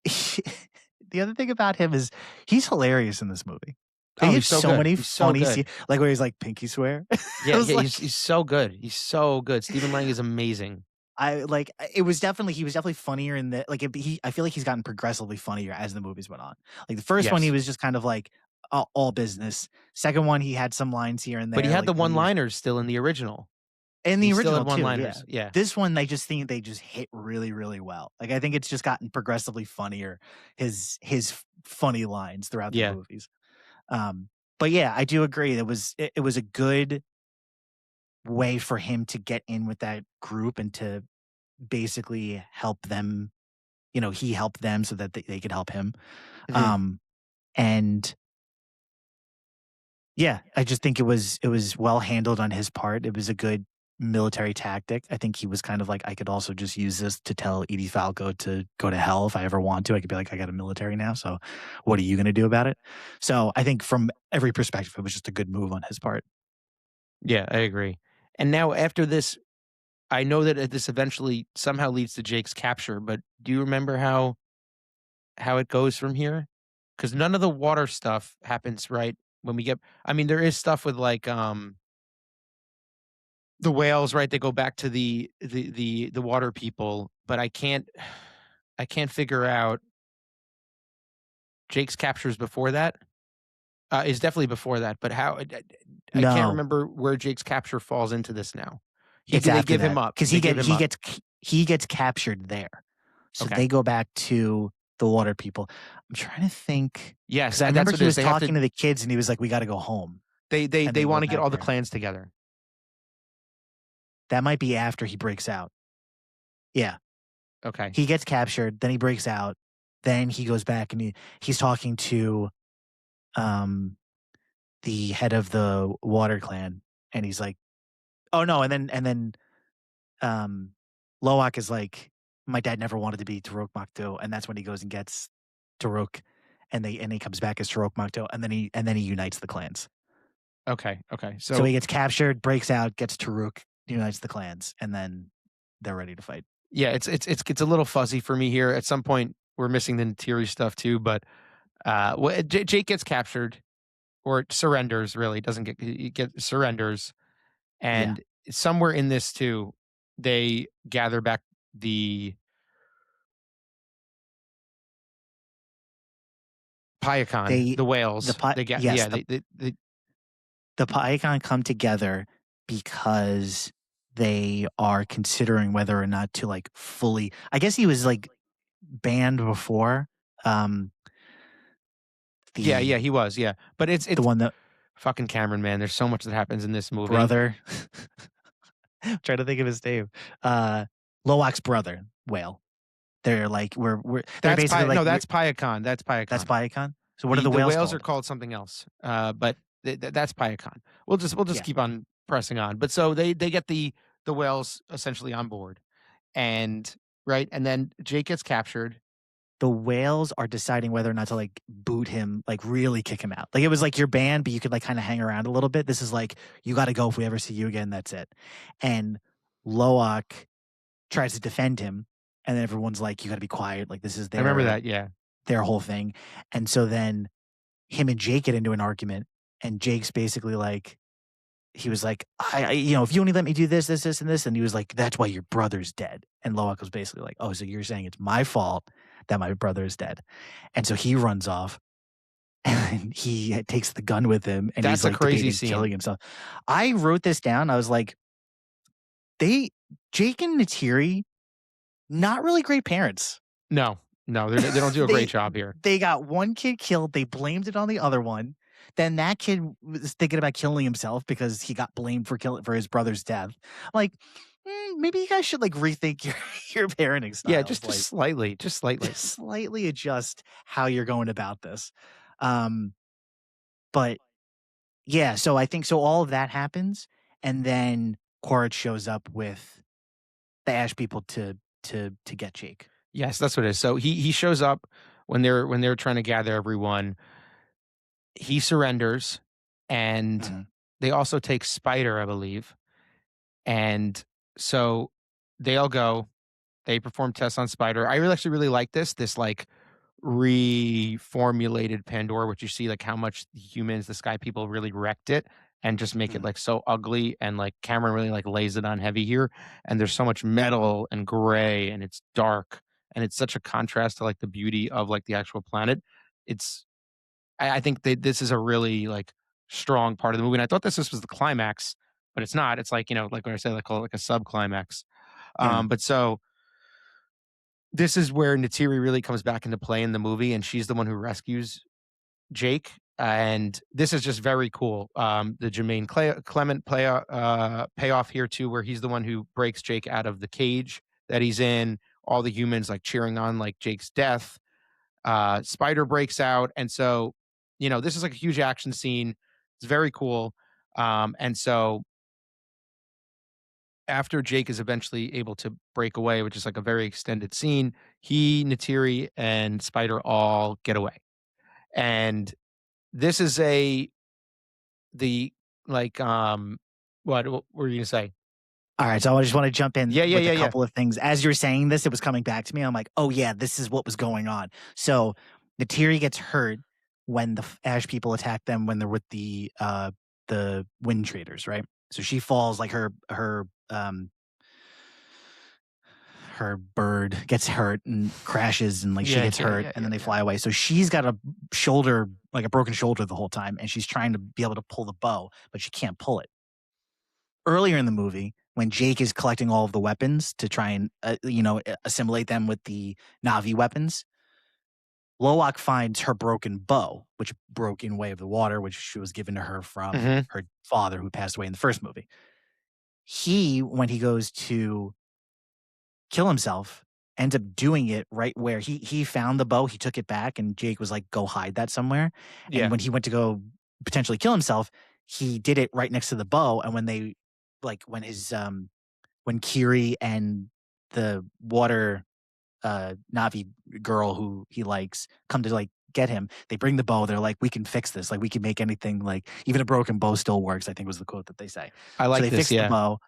like the other thing about him is he's hilarious in this movie. Like, Oh, he he's has so so good. many He's so funny good. scenes, like where he's like pinky swear. I Yeah, was yeah, like, he's so good. He's so good. Stephen Lang is amazing. it was definitely he was definitely funnier in the like I feel like he's gotten progressively funnier as the movies went on. Like the first one he Yes. was just kind of like all business. Second one he had some lines here and But he there, had like the when he was one-liners still in the original. in the He still had original too. Yeah, one-liners. Yeah. this one they just think they just hit really really well. Like I think it's just gotten progressively funnier. His funny lines throughout the Yeah. movies. But yeah, I do agree. It was a good way for him to get in with that group and to basically help them. He helped them so that they could help him. Mhm. And yeah, I just think it was well handled on his part. It was a good military tactic. I think he was kind of like, I could also just use this to tell Edie Falco to go to hell if I ever want to. I could be like, I got a military now, so what are you going to do about it? So I think from every perspective, it was just a good move on his part. Yeah, I agree. And now after this, I know that this eventually somehow leads to Jake's capture, but do you remember how it goes from here? Because none of the water stuff happens right when we get. I mean, there is stuff with like the whales, right? They go back to the water people, but I can't figure out Jake's captures before that. Is definitely before that, but how I can't No, remember where Jake's capture falls into this now. it's They after give him that up. because They give him up. he gets captured there, so Okay. they go back to the water people. I'm trying to think Yes, because I that's remember what he it is. was They have to talking to the kids and he was like, "We got to go home," they and they go want to get back all the there. clans together. That might be after he breaks out. Yeah. Okay. He gets captured, then he breaks out, then he goes back and he's talking to um the head of the water clan, and he's like, "Oh no," and then um Loak is like, "My dad never wanted to be Tarok Makto," and that's when he goes and gets Tarok, and he comes back as Tarok Makto, and then he unites the clans. Okay. Okay. So So he gets captured, breaks out, gets Tarok, unites the clans, and then they're ready to fight. yeah, it's a little fuzzy for me here. At some point, we're missing the Natiri stuff too, but Jake gets captured or surrenders. Really, doesn't get he get surrenders, Yeah. and somewhere in this too, they gather back the Pyakon, They the the whales. pi They get yes, yeah. the Pycon come together because they are considering whether or not to like fully. I guess he was like banned before. Um, Yeah, yeah, the he was, yeah. But the it's one that fucking Cameron, man. There's so much that happens in this movie. brother. Trying to think of his name. Loak's brother, whale. They're like they're basically like No, that's Pyakon. That's that's Pyakon. Pycon. So what are The the the whales whales are called? called something else. But that's Pyakon. We'll just Yeah. keep on pressing on. But so they get the whales essentially on board. And right, and then Jake gets captured. The whales are deciding whether or not to like boot him, like really kick him out. Like it was like your band, but you could like kind of hang around a little bit. This is like, you got to go if we ever see you again. That's it. And Loak tries to defend him, and then everyone's like, you got to be quiet. Like this is I remember that, yeah. their whole thing. And so then him and Jake get into an argument, and Jake's basically like, he was like, if you only let me do this, this, this, and this, and he was like, that's why your brother's dead. And Loak was basically like, oh, so you're saying it's my fault that my brother is dead. And so he runs off and he takes the gun with him, and That's he's a like crazy debating scene. killing himself. I wrote this down. I was like, Jake and Natiri, not really great parents. No, no, they don't do a great they job here. they got one kid killed. They blamed it on the other one. Then that kid was thinking about killing himself because he got blamed for his brother's death. Like, maybe you guys should like rethink your parenting Yeah, styles. just Like, slightly, just slightly. just slightly adjust how you're going about this. Um, but yeah, so I think so. All of that happens, and then Quaritch shows up with the Ash people to get Jake. Yes, that's what it is. So he shows up when they're trying to gather everyone. He surrenders, and Mhm. they also take Spider, I believe. And so they all go. They perform tests on Spider. I actually really like this like reformulated Pandora, which you see like how much the humans, the Sky People, really wrecked it and just make it Mhm. like so ugly. And like Cameron really like lays it on heavy here. And there's so much metal and gray, and it's dark, and it's such a contrast to like the beauty of like the actual planet. It's I think this is a really like strong part of the movie. And I thought this was the climax, but it's not. It's like, like when I say like call it like a sub climax. Yeah. But so this is where Natiri really comes back into play in the movie, and she's the one who rescues Jake. And this is just very cool. The Clement payoff here too, where he's the one who breaks Jake out of the cage that he's in. All the humans like cheering on like Jake's death. Spider breaks out, and so this is like a huge action scene. It's very cool. And so after Jake is eventually able to break away, which is like a very extended scene, he, Natiri, and Spider all get away. And this is the like what were you gonna say? All right, so I just want to jump in Yeah, yeah, with a yeah, yeah. couple of things. As you're saying this, it was coming back to me. I'm like, oh yeah, this is what was going on. So Natiri gets hurt when the Ash people attack them when they're with the Wind Traders, right? So she falls, like her bird gets hurt and crashes, and like she Yeah, gets yeah, hurt, yeah, and yeah, then they yeah. fly away. So she's got a shoulder, like a broken shoulder the whole time, and she's trying to be able to pull the bow, but she can't pull it. Earlier in the movie, when Jake is collecting all of the weapons to try and assimilate them with the Navi weapons, Loak finds her broken bow, which broke in Way of the Water, which she was given to her from Mhm. her father who passed away in the first movie. he, when he goes to kill himself, ends up doing it right where he found the bow, he took it back, and Jake was like, "Go hide that somewhere." And Yeah. when he went to go potentially kill himself, he did it right next to the bow. And when they like when Kiri and the water Navi girl who he likes come to like get him, they bring the bow. They're like, "We can fix this. Like, we can make anything. Like, even a broken bow still works." I think was the quote that they say. I So like they this, fix the yeah. bow.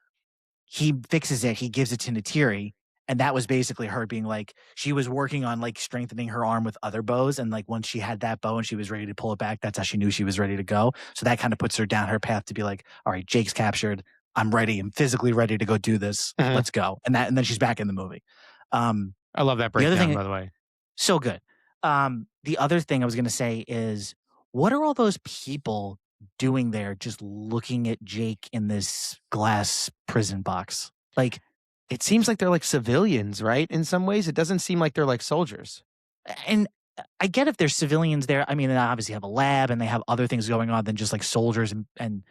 He fixes it, he gives it to Natiri, and that was basically her being like she was working on, like, strengthening her arm with other bows, and, like, once she had that bow and she was ready to pull it back, that's how she knew she was ready to go. So that kinda puts her down her path to be like, "Alright, Jake's captured. I'm ready. I'm physically ready to go do this. Mhm. Let's go." And then she's back in the movie. Um, I love that the other breakdown, thing by the way. so good. The other thing I was gonna say is, what are all those people doing there just looking at Jake in this glass prison box? Like, It seems like they're like civilians, right? In some ways, it doesn't seem like they're like soldiers. and I get if there's civilians there. I mean, they obviously have a lab and they have other things going on than just like soldiers and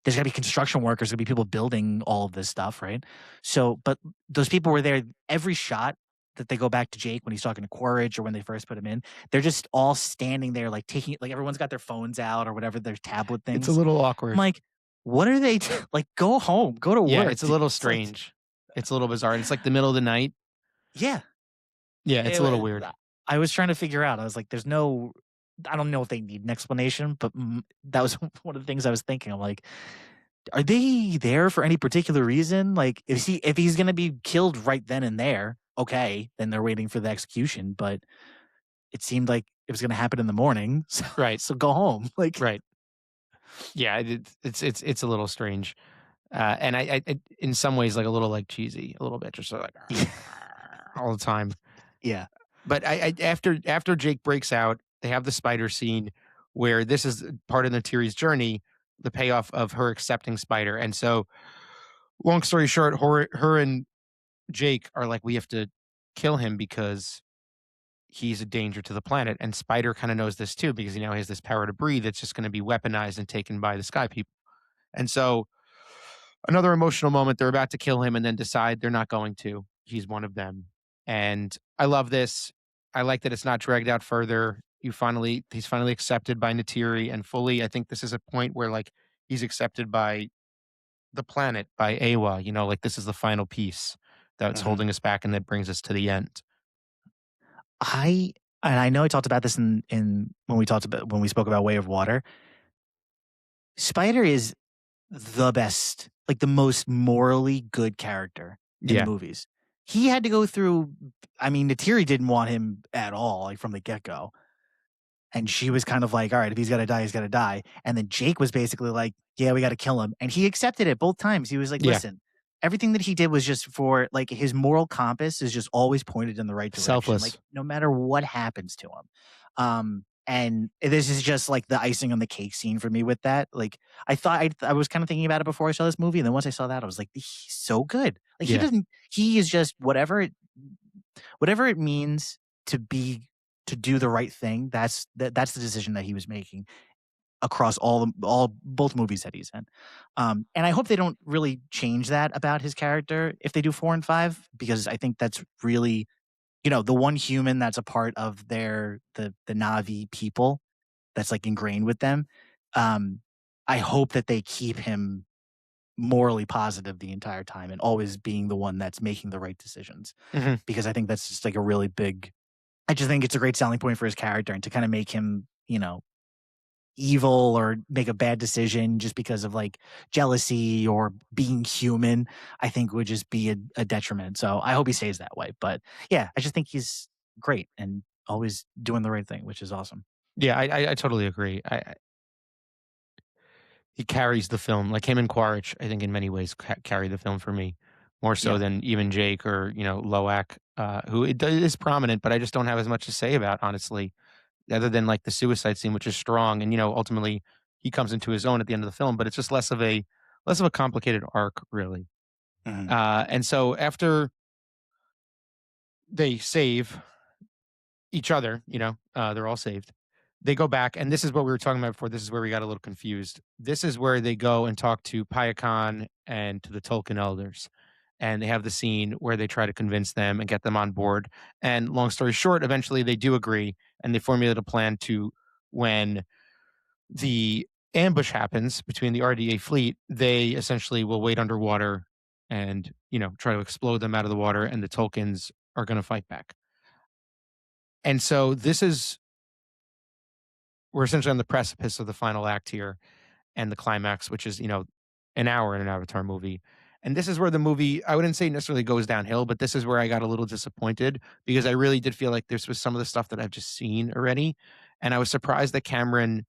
there's gotta be construction workers, gonna be people building all of this stuff, right? So, but those people were there every shot that they go back to Jake when he's talking to Quaritch or when they first put him in, they're just all standing there, like taking like everyone's got their phones out or whatever, their tablet It's a things. little I'm awkward. like, what are they like? Go home, go to Yeah, work. it's a little It's like, strange. It's a little bizarre. And it's like the middle of the night. yeah. Yeah, it's It a little wa weird. I was trying to figure out. I was like, "There's no." I don't know if they need an explanation, but that was one of the things I was thinking. I'm like, "Are they there for any particular reason? Like, if he's gonna be killed right then and there, okay, then they're waiting for the execution." But it seemed like it was gonna happen in the morning, so Right, go home. Like, right. Yeah, it's a little strange. And I in some ways, like, a little, like, cheesy, a little bit, just sort of like all the time. yeah, But after Jake breaks out, they have the spider scene where this is part of Natiri's journey, the payoff of her accepting Spider. And so, long story short, her and Jake are like, "We have to kill him because he's a danger to the planet." And Spider kinda knows this too because he now has this power to breathe that's just gonna be weaponized and taken by the Sky People. And so, another emotional moment, they're about to kill him and then decide they're not going to. He's one of them. And I love this. I like that it's not dragged out further. He's finally accepted by Natiri and fully. I think this is a point where like he's accepted by the planet, by Eywa, like this is the final piece that's mhm. holding us back and that brings us to the end. I and I know I talked about this in when we spoke about Way of Water. Spider is the best, like the most morally good character in the Yeah. movies. He had to go through. I mean, Natiri didn't want him at all, like from the get go. And she was kind of like, all right, if he's got to die, he's got to die. And then Jake was basically like, yeah, we got to kill him. And he accepted it both times. He was like, Yeah. listen, everything that he did was just for like his moral compass is just always pointed in the right direction. Like Selfless. no matter what happens to him. And this is just like the icing on the cake scene for me with that. Like I thought I was kind of thinking about it before I saw this movie. And then once I saw that, I was like, he's so good. Like Yeah. he is just whatever it means to be to do the right thing. That's the decision that he was making across all both movies that he's in. And I hope they don't really change that about his character if they do 4 and 5, because I think that's really, the one human that's a part of the Navi people that's like ingrained with them. Um, I hope that they keep him morally positive the entire time and always being the one that's making the right decisions, Mhm. because I think that's just like a really big. I just think it's a great selling point for his character, and to kind of make him, evil or make a bad decision just because of like jealousy or being human, I think would just be a detriment. So I hope he stays that way. But yeah, I just think he's great and always doing the right thing, which is awesome. Yeah, I totally agree. He carries the film, like him and Quaritch, I think in many ways carry the film for me, more so Yeah. than even Jake or, Loak, who is prominent, but I just don't have as much to say about, honestly, other than like the suicide scene, which is strong. And, ultimately he comes into his own at the end of the film, but it's just less of a complicated arc, really. Mhm. And so after they save each other, they're all saved. they go back, and this is what we were talking about before. This is where we got a little confused. This is where they go and talk to Payakan and to the Tolkien elders. And they have the scene where they try to convince them and get them on board. And long story short, eventually they do agree and they formulate a plan to when the ambush happens between the RDA fleet, they essentially will wait underwater and, try to explode them out of the water, and the Tolkiens are going to fight back. And so we're essentially on the precipice of the final act here and the climax, which is, an hour in an Avatar movie. And this is where the movie, I wouldn't say necessarily goes downhill, but this is where I got a little disappointed because I really did feel like this was some of the stuff that I've just seen already. And I was surprised that Cameron,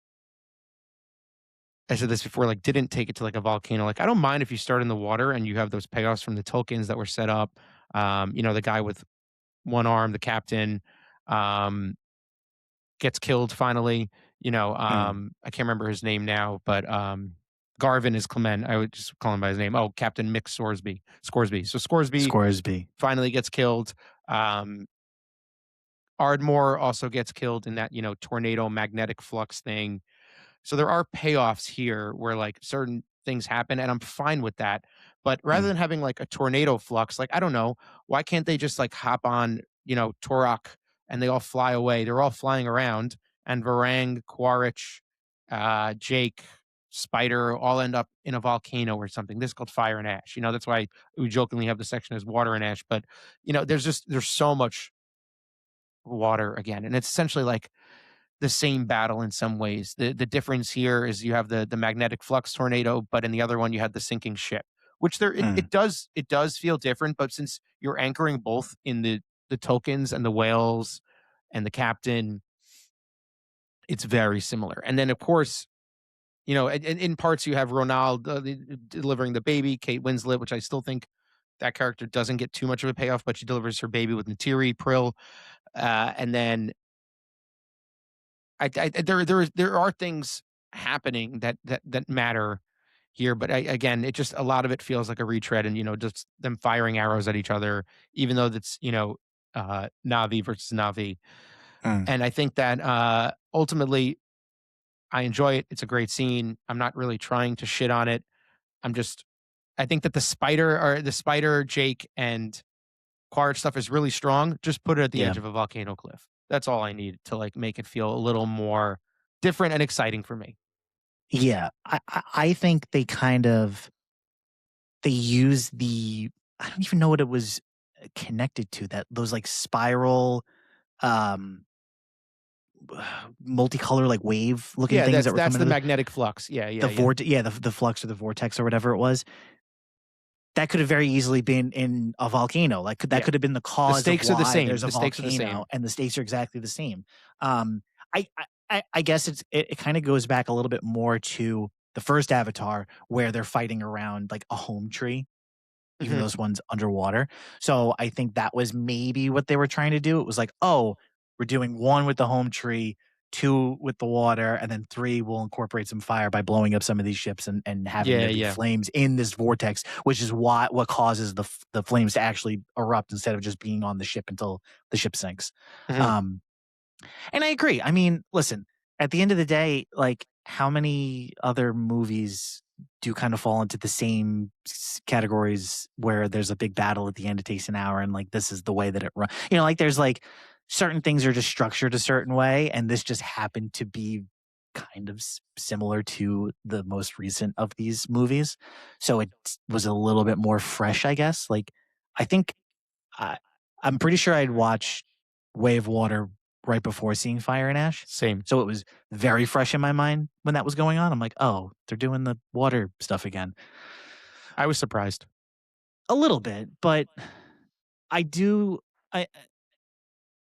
I said this before, like didn't take it to like a volcano. Like I don't mind if you start in the water and you have those payoffs from the tokens that were set up. The guy with one arm, the captain, um, gets killed finally. Mm. I can't remember his name now, but Garvin is Clement. I would just call him by his name. Oh, Captain Mick Scoresby. So Scoresby Scoresby. finally gets killed. Um, Ardmore also gets killed in that, tornado magnetic flux thing. So there are payoffs here where like certain things happen, and I'm fine with that. But rather Mm. than having like a tornado flux, like I don't know, why can't they just like hop on, Torok and they all fly away? They're all flying around, and Varang, Quaritch, Jake, Spider all end up in a volcano or something. This is called Fire and Ash. That's why we jokingly have the section as Water and Ash. But there's so much water again, and it's essentially like the same battle in some ways. The difference here is you have the magnetic flux tornado, but in the other one you had the sinking ship, which Mm. it does feel different. But since you're anchoring both in the tokens and the whales and the captain, it's very similar. And then of course, in parts you have Ronald delivering the baby, Kate Winslet, which I still think that character doesn't get too much of a payoff, but she delivers her baby with Natiri Prill, and then there are things happening that matter here, but again, it just a lot of it feels like a retread, and just them firing arrows at each other, even though that's Navi versus Navi, Mm. and I think that ultimately I enjoy it. It's a great scene. I'm not really trying to shit on it. I think that the spider Jake and Quaritch stuff is really strong. Just put it at the Yeah. edge of a volcano cliff. That's all I need to like make it feel a little more different and exciting for me. Yeah. I think they use I don't even know what it was connected to, that those like spiral, um multicolor, like wave looking Yeah, things that were that's coming the to magnetic flux. Yeah, yeah, yeah. the flux or the vortex or whatever it was. That could have very easily been in a volcano. Like that Yeah. could have been the The cause of stakes are the why same. there's a The stakes are the volcano, same. and the stakes are exactly the same. Um, I guess it kind of goes back a little bit more to the first Avatar, where they're fighting around like a home tree, even though Mhm. this one's underwater. So I think that was maybe what they were trying to do. It was like, oh, we're doing one with the home tree, two with the water, and then three will incorporate some fire by blowing up some of these ships and having Yeah, there be yeah. flames in this vortex, which is what causes the flames to actually erupt instead of just being on the ship until the ship sinks. Mhm. Um, and I agree. I mean, listen, at the end of the day, like how many other movies do kind of fall into the same categories where there's a big battle at the end, it takes an hour, and like this is the way that it runs. Like there's like certain things are just structured a certain way, and this just happened to be kind of similar to the most recent of these movies. So it was a little bit more fresh, I guess. Like I think I, I'm pretty sure I'd watch Way of Water right before seeing Fire and Ash. Same. So it was very fresh in my mind when that was going on. I'm like, oh, they're doing the water stuff again. I was surprised. A little bit, but I do. I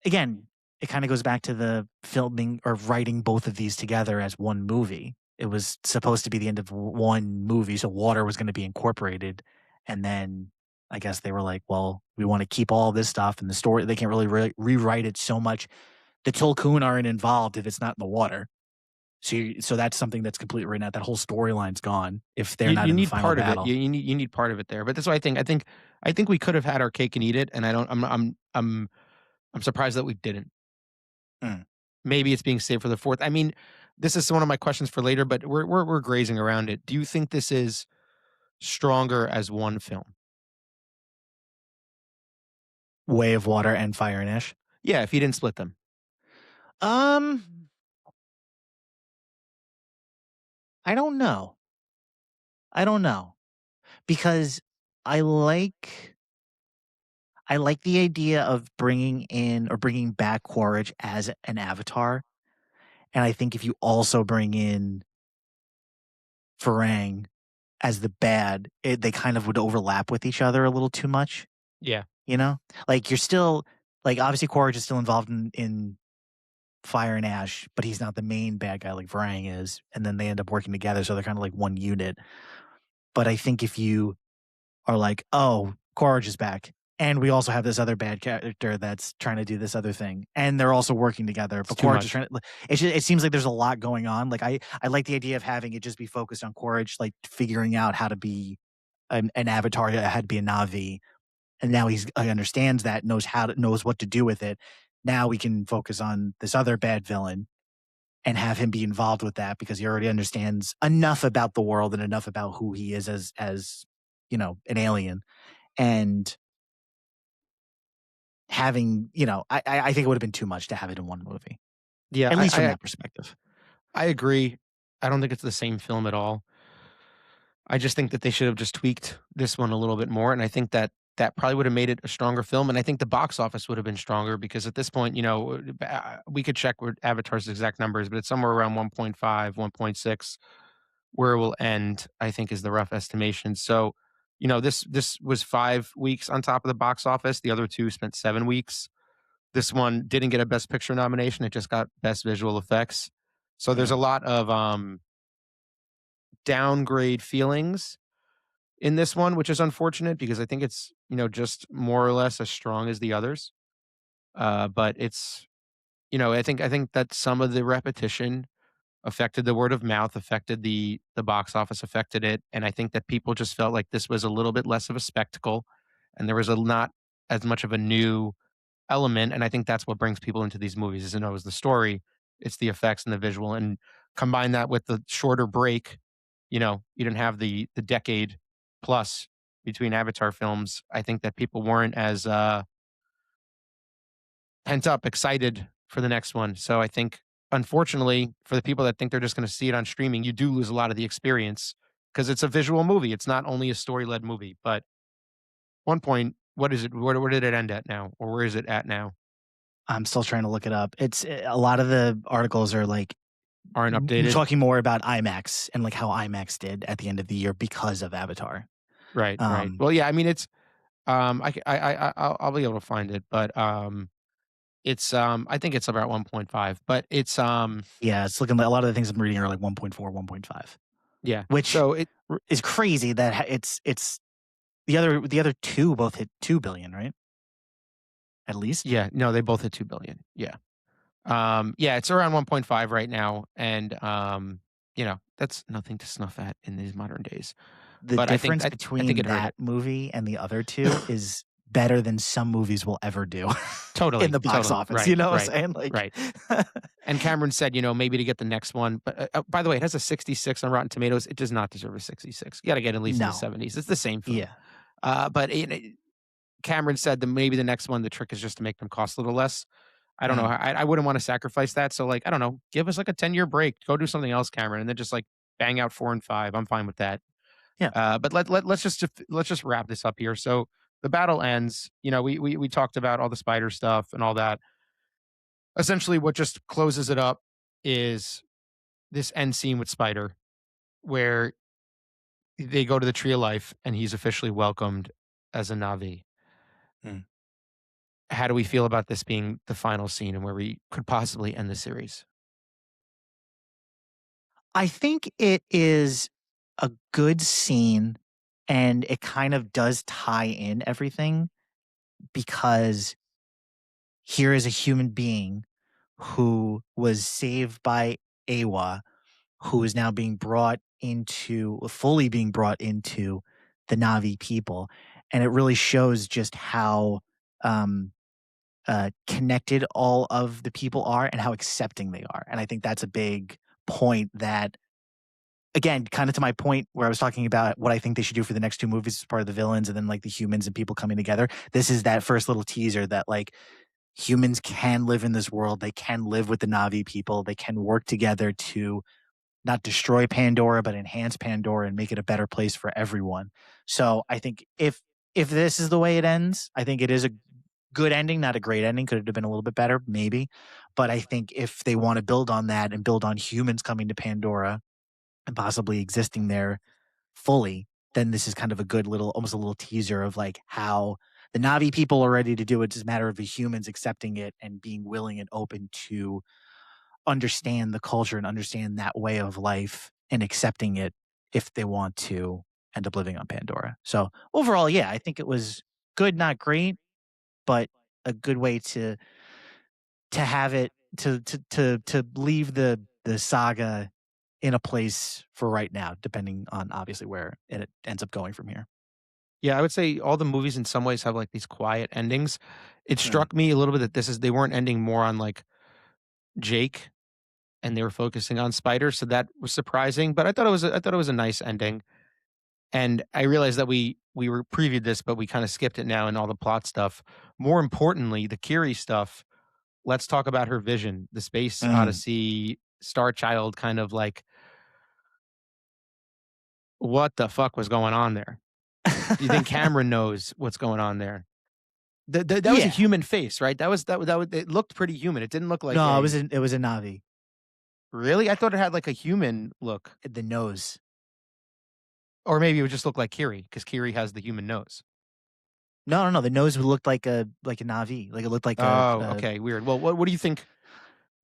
again, it kind of goes back to the filming or writing both of these together as one movie. It was supposed to be the end of one movie, so water was going to be incorporated, and then I guess they were like, well, we want to keep all this stuff in the story. They can't really rewrite it so much. The Tulkun aren't involved if it's not in the water. So that's something that's completely written out. That whole storyline's gone if they're You not you in the need final part of it. battle. You need part of it there. But that's why I think we could have had our cake and eat it, and I don't I'm surprised that we didn't. Mm. maybe it's being saved for the fourth. I mean, this is one of my questions for later, but we're grazing around it. Do you think this is stronger as one film? Way of Water and Fire and Ash. Yeah, if you didn't split them. Um, I don't know. I don't know because I like I like the idea of bringing in or bringing back Quaritch as an avatar, and I think if you also bring in Varang as the bad, they kind of would overlap with each other a little too much. Yeah. You know, like you're still like obviously Quaritch is still involved in Fire and Ash, but he's not the main bad guy like Varang is, and then they end up working together, so they're kind of like one unit. But I think if you are like, oh, Quaritch is back, and we also have this other bad character that's trying to do this other thing, and they're also working together, It's but too Quaritch is much. trying to. It seems like there's a lot going on. Like I like the idea of having it just be focused on Quaritch, like figuring out how to be an avatar, how to be a Navi, and now he understands that, knows what to do with it. Now we can focus on this other bad villain and have him be involved with that because he already understands enough about the world and enough about who he is as an alien. And having, I think it would have been too much to have it in one movie, Yeah, at least from that perspective. I agree. I don't think it's the same film at all. I just think that they should have just tweaked this one a little bit more, and I think that that probably would have made it a stronger film, and I think the box office would have been stronger because at this point, we could check with Avatar's exact numbers, but it's somewhere around 1.5, 1.6 where it will end, I think is the rough estimation. So, this was 5 weeks on top of the box office. The other 2 spent 7 weeks. This one didn't get a Best Picture nomination, it just got Best Visual Effects. So there's Yeah. a lot of, downgrade feelings in this one, which is unfortunate because I think it's, just more or less as strong as the others. But it's, I think that some of the repetition affected the word of mouth, affected the box office, affected it, and I think that people just felt like this was a little bit less of a spectacle, and there was a not as much of a new element, and I think that's what brings people into these movies. Isn't always the story, it's the effects and the visual, and combine that with the shorter break. You didn't have the decade plus between Avatar films. I think that people weren't as pent up, excited for the next one. So I think, unfortunately, for the people that think they're just going to see it on streaming, you do lose a lot of the experience because it's a visual movie. It's not only a story led movie. But one point, what is it? Where did it end at now, or where is it at now? I'm still trying to look it up. It's a lot of the articles are like Aren't updated. talking more about IMAX and like how IMAX did at the end of the year because of Avatar. Right, right. Um, Well, yeah. I mean, it's I'll be able to find it, but it's I think it's about 1.5, but it's yeah, it's looking like a lot of the things I'm reading are like 1.4, 1.5, yeah. which So it is crazy that it's the other two both hit 2 billion, right? At least. yeah, no, they both hit 2 billion. Yeah. Yeah, it's around 1.5 right now, and that's nothing to snuff at in these modern days. The But difference I think between it hurt that it. movie and the other two is better than some movies will ever do in Totally, the box totally. office. Right, You know what I'm right, saying? Like, right. And Cameron said, maybe to get the next one. But by the way, it has a 66 on Rotten Tomatoes. It does not deserve a 66. You got to get at least in the no. 70s. It's the same film. Yeah. But Cameron said that maybe the next one, the trick is just to make them cost a little less. I don't know. Mm. I wouldn't want to sacrifice that. So, like, I don't know. Give us like a 10-year break. Go do something else, Cameron, and then just like bang out 4 and 5. I'm fine with that. Yeah. But let's just wrap this up here. So the battle ends. We talked about all the spider stuff and all that. Essentially, what just closes it up is this end scene with Spider, where they go to the Tree of Life and he's officially welcomed as a Navi. Mm. How do we feel about this being the final scene and where we could possibly end the series? I think it is a good scene and it kind of does tie in everything because here is a human being who was saved by Eywa, who is now fully being brought into the Navi people. And it really shows just how um, connected all of the people are and how accepting they are. And I think that's a big point that, again, kind of to my point where I was talking about what I think they should do for the next two movies as part of the villains and then like the humans and people coming together. This is that first little teaser that like humans can live in this world. They can live with the Navi people. They can work together to not destroy Pandora, but enhance Pandora and make it a better place for everyone. So I think if this is the way it ends, I think it is a good ending, not a great ending. Could it have been a little bit better? Maybe. But I think if they want to build on that and build on humans coming to Pandora and possibly existing there fully, then this is kind of a good little, almost a little teaser of like how the Navi people are ready to do it. It's just a matter of the humans accepting it and being willing and open to understand the culture and understand that way of life and accepting it if they want to end up living on Pandora. So overall, yeah, I think it was good, not great, but a good way to have it to leave the saga in a place for right now, depending on obviously where it ends up going from here. Yeah, I would say all the movies in some ways have like these quiet endings. It Right. struck me a little bit that they weren't ending more on like Jake and they were focusing on Spider, so that was surprising. But I thought it was a nice ending. And I realized that we were previewed this, but we kind of skipped it now and all the plot stuff. More importantly, the Kiri stuff. Let's talk about her vision, the space Mm. odyssey, Star Child kind of like what the fuck was going on there? Do you think Cameron knows what's going on there? That was a Yeah. human face, right? That was it looked pretty human. It didn't look like No, a it was a Navi. really? I thought it had like a human look. The nose. Or maybe it would just look like Kiri because Kiri has the human nose. No, no, no. The nose looked like a Navi. Like it looked like Oh, a okay, weird. Well, what do you think?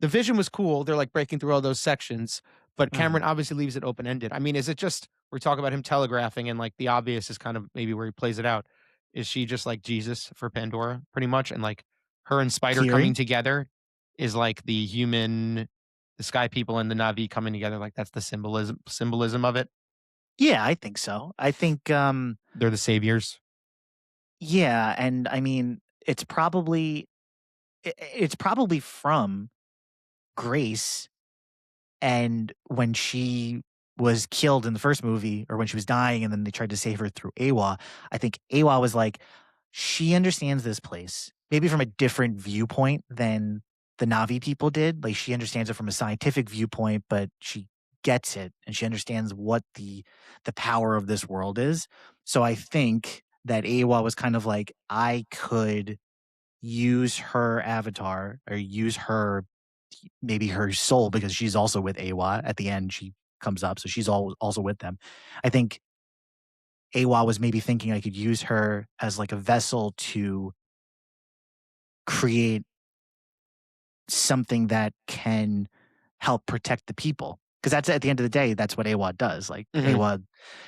The vision was cool. They're like breaking through all those sections, but mhm. Cameron obviously leaves it open ended. I mean, is it just we're talking about him telegraphing and like the obvious is kind of maybe where he plays it out? Is she just like Jesus for Pandora, pretty much? And like her and Spider coming Kiri? together is like the human, the Sky People and the Navi coming together. Like that's the symbolism of it. Yeah, I think so. I think They're the saviors. yeah, and I mean it's probably from Grace and when she was killed in the first movie or when she was dying and then they tried to save her through Eywa, I think Eywa was like, she understands this place, maybe from a different viewpoint than the Navi people did. Like she understands it from a scientific viewpoint, but she gets it and she understands what the power of this world is. So I think that Eywa was kind of like, I could use her avatar or use her maybe her soul because she's also with Awa at the end. She comes up, so she's also with them. I think Awa was maybe thinking I could use her as like a vessel to create something that can help protect the people. Because that's at the end of the day, that's what Awa does. Like Hmm. Awa,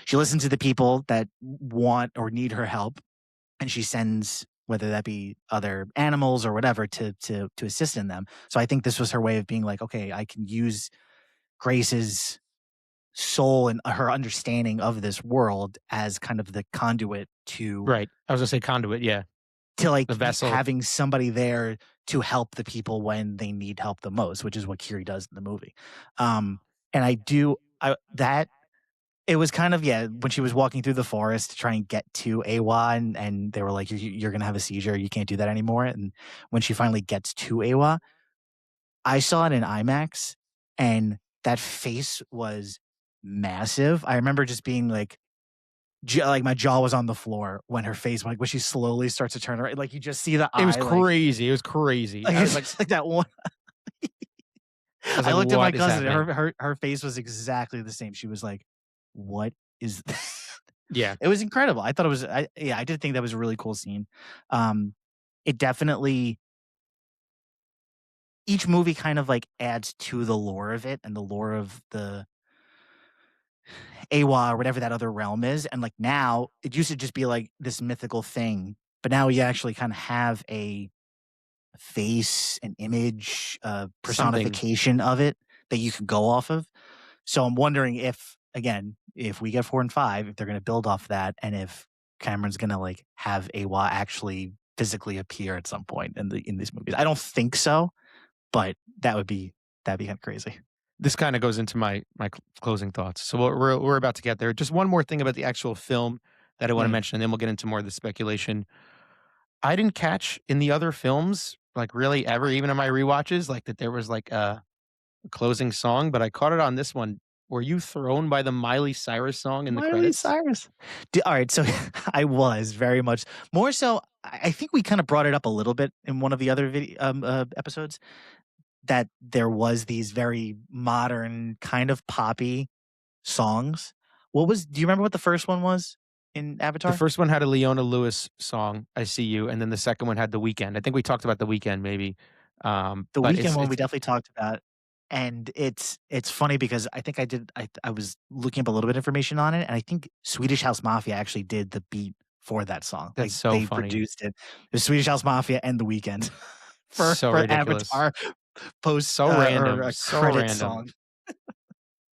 she listens to the people that want or need her help, and she sends whether that be other animals or whatever to assist in them. So I think this was her way of being like, okay, I can use Grace's soul and her understanding of this world as kind of the conduit Right. I was gonna say conduit. Yeah, to like the vessel. having somebody there to help the people when they need help the most, which is what Kiri does in the movie. And I do I that it was kind of yeah, when she was walking through the forest to try and get to Awa and they were like, you're gonna have a seizure, you can't do that anymore. And when she finally gets to Awa, I saw it in IMAX and that face was massive. I remember just being like, like my jaw was on the floor when her face, like when she slowly starts to turn around, like you just see the It was eye, crazy. It was crazy. like I was it's like, just like that one. I was I like, looked at my what is cousin, and happening? her face was exactly the same. She was like, "What is this?" Yeah, It was incredible. I thought it was, yeah, I did think that was a really cool scene. Um, it definitely each movie kind of like adds to the lore of it and the lore of the Eywa or whatever that other realm is. And like now, it used to just be like this mythical thing, but now you actually kind of have a face, an image, something. personification of it that you can go off of. So I'm wondering if, again, if we get 4 and 5, if they're going to build off that, and if Cameron's going to like have Awa actually physically appear at some point in these movies. I don't think so, but that'd be kind of crazy. This kind of goes into my closing thoughts. So we're about to get there. Just one more thing about the actual film that I want to Mm. mention, and then we'll get into more of the speculation. I didn't catch in the other films, like really ever, even in my rewatches, like that there was like a closing song, but I caught it on this one. Were you thrown by the Miley Cyrus song in the Miley credits? Cyrus. All right, so I was very much more so. I think we kind of brought it up a little bit in one of the other episodes that there was these very modern, kind of poppy songs. What was? Do you remember what the first one was in The Avatar? first one had a Leona Lewis song, "I See You," and then the second one had The Weeknd. I think we talked about The Weeknd maybe, The but Weekend one we it's definitely talked about, and it's funny because I think I was looking up a little bit of information on it, and I think Swedish House Mafia actually did the beat for that song. that's Like, so they funny, produced it. It was Swedish House Mafia and The Weekend so for ridiculous, Avatar post, so or random, a so credit random. song.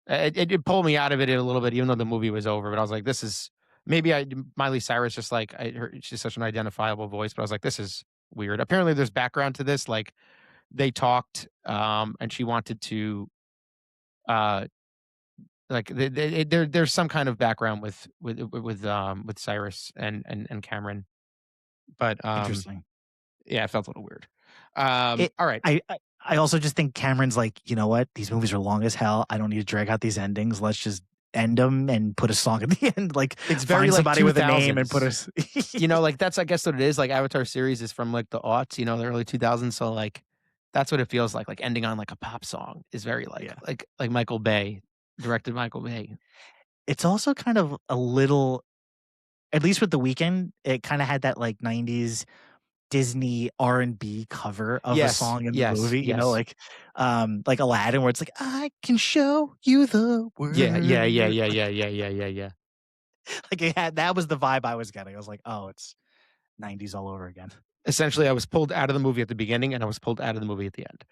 It pulled me out of it a little bit, even though the movie was over. But I was like, "This is maybe I Miley Cyrus just like she's such an identifiable voice." But I was like, "This is weird." Apparently, there's background to this. Like they talked, and she wanted to uh like there's some kind of background with Cyrus and Cameron, but Interesting. yeah, it felt a little weird. It All right, I also just think Cameron's like, "You know what? These movies are long as hell. I don't need to drag out these endings. Let's just end them and put a song at the end. Like, it's very find like somebody with a name and put 2000s. us." You know, like that's I guess what it is. Like Avatar series is from like the aughts, you know, the early 2000s. So like that's what it feels like. Like ending on like a pop song is very like Yeah. like Michael Bay directed Michael Bay. It's also kind of a little, at least with The Weeknd, it kinda had that, like, '90s Disney R&B cover of a Yes, song in the yes, movie, yes. like Aladdin, where it's like, "I can show you the Yeah, yeah, yeah, world." yeah, yeah, yeah, yeah, yeah, yeah. Like, it had, that was the vibe I was getting. I was like, "Oh, it's '90s all over again." Essentially, I was pulled out of the movie at the beginning, and I was pulled out of the movie at the end.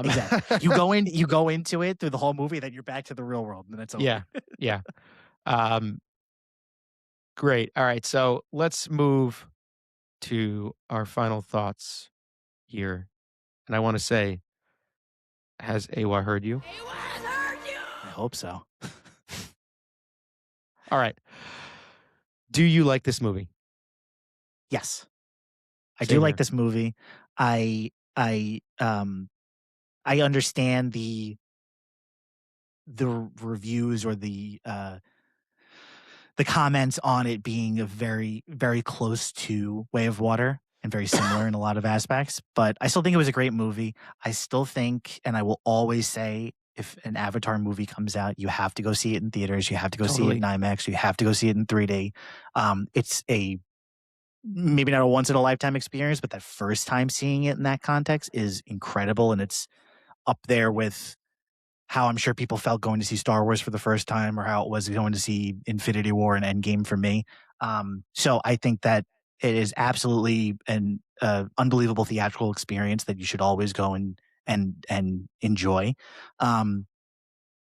Exactly. You go into it through the whole movie, then you're back to the real world, and then it's over. Yeah, yeah. Um, great. All right, so let's move to our final thoughts here, and I wanna say, has Eywa heard you? I hope so. All right. Do you like this movie? Yes. I do Same like here. this movie. I I, um, I understand the reviews or the comments on it being a very, very close to Way of Water and very similar in a lot of aspects, but I still think it was a great movie. I still think, and I will always say, if an Avatar movie comes out, you have to go see it in theaters. You have to go see it in Totally. IMAX. You have to go see it in 3D. It's a, maybe not a once in a lifetime experience, but that first time seeing it in that context is incredible, and it's up there with how I'm sure people felt going to see Star Wars for the first time, or how it was going to see Infinity War and Endgame for me. So I think that it is absolutely an unbelievable theatrical experience that you should always go and enjoy. Um,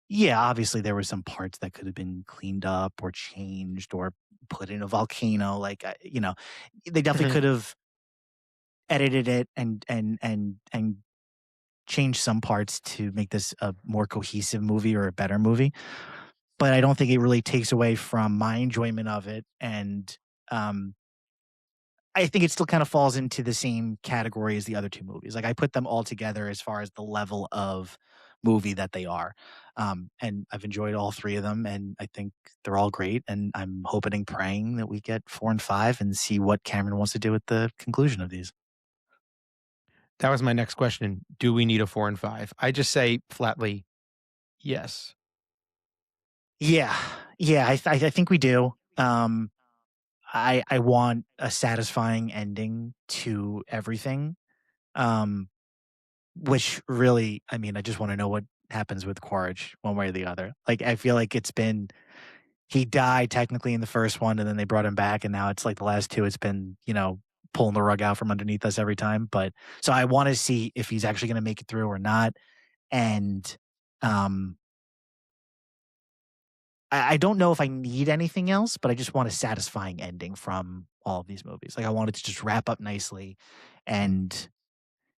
yeah, obviously there were some parts that could have been cleaned up or changed or put in a volcano. Like, they definitely Mhm. could have edited it and change some parts to make this a more cohesive movie or a better movie, but I don't think it really takes away from my enjoyment of it, and, um, I think it still kinda falls into the same category as the other 2 movies. Like, I put them all together as far as the level of movie that they are, and I've enjoyed all 3 of them, and I think they're all great, and I'm hoping and praying that we get 4 and 5 and see what Cameron wants to do with the conclusion of these. That was my next question. Do we need a 4 and 5? I just say flatly, yes. Yeah. Yeah, I think we do. I want a satisfying ending to everything. Um, which really, I mean, I just want to know what happens with Quaritch one way or the other. Like, I feel like it's been, he died technically in the first one, and then they brought him back, and now it's like the last two. It's been, pulling the rug out from underneath us every time. But so I want to see if he's actually going to make it through or not, and um, I don't know if I need anything else, but I just want a satisfying ending from all of these movies. Like I want it to just wrap up nicely and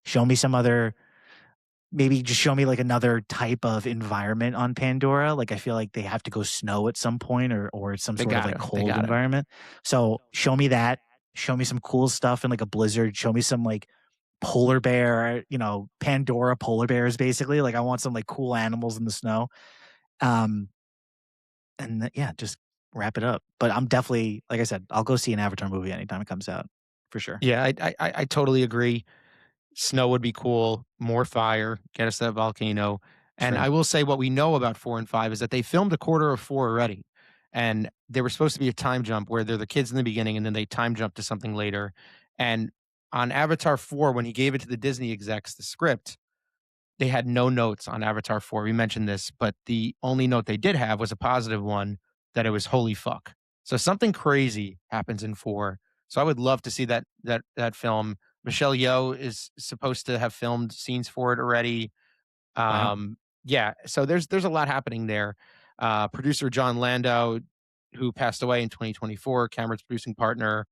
show me some other maybe just show me like another type of environment on Pandora. Like I feel like they have to go snow at some point or it's some They sort of like gotta, they cold gotta. environment. So show me that. Show me some cool stuff in like a blizzard. Show me some like polar bear, Pandora polar bears basically. Like I want some like cool animals in the snow. Um yeah, just wrap it up. But I'm definitely, like I said, I'll go see an Avatar movie anytime it comes out for sure. Yeah, I totally agree. Snow would be cool, more fire, get us that volcano. And True. I will say what we know about 4 and 5 is that they filmed a quarter of 4 already, and there was supposed to be a time jump where they're the kids in the beginning and then they time jump to something later. And on Avatar 4, when he gave it to the Disney execs, the script, they had no notes on Avatar 4. We mentioned this, but the only note they did have was a positive one that it was holy fuck. So something crazy happens in 4. So I would love to see that film. Michelle Yeoh is supposed to have filmed scenes for it already. Wow. Yeah, so there's a lot happening there. Producer John Landau, who passed away in 2024, Cameron's producing partner,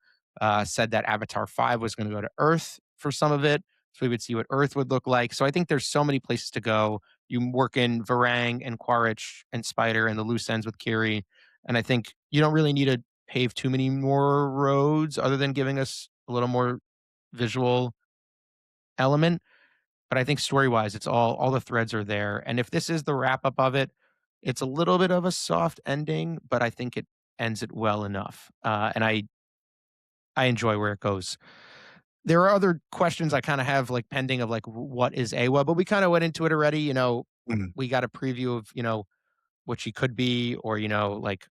said that Avatar 5 was going to go to Earth for some of it. So we would see what Earth would look like. So I think there's so many places to go. You work in Varang and Quaritch and Spider and the loose ends with Kiri. And I think you don't really need to pave too many more roads other than giving us a little more visual element. But I think story-wise, it's all the threads are there, and if this is the wrap up of it, it's a little bit of a soft ending, but I think it ends it well enough, and I enjoy where it goes. There are other questions I kinda have, like, pending of, like, what is Eywa? But we kinda went into it already, Mhm. we got a preview of, what she could be or, like,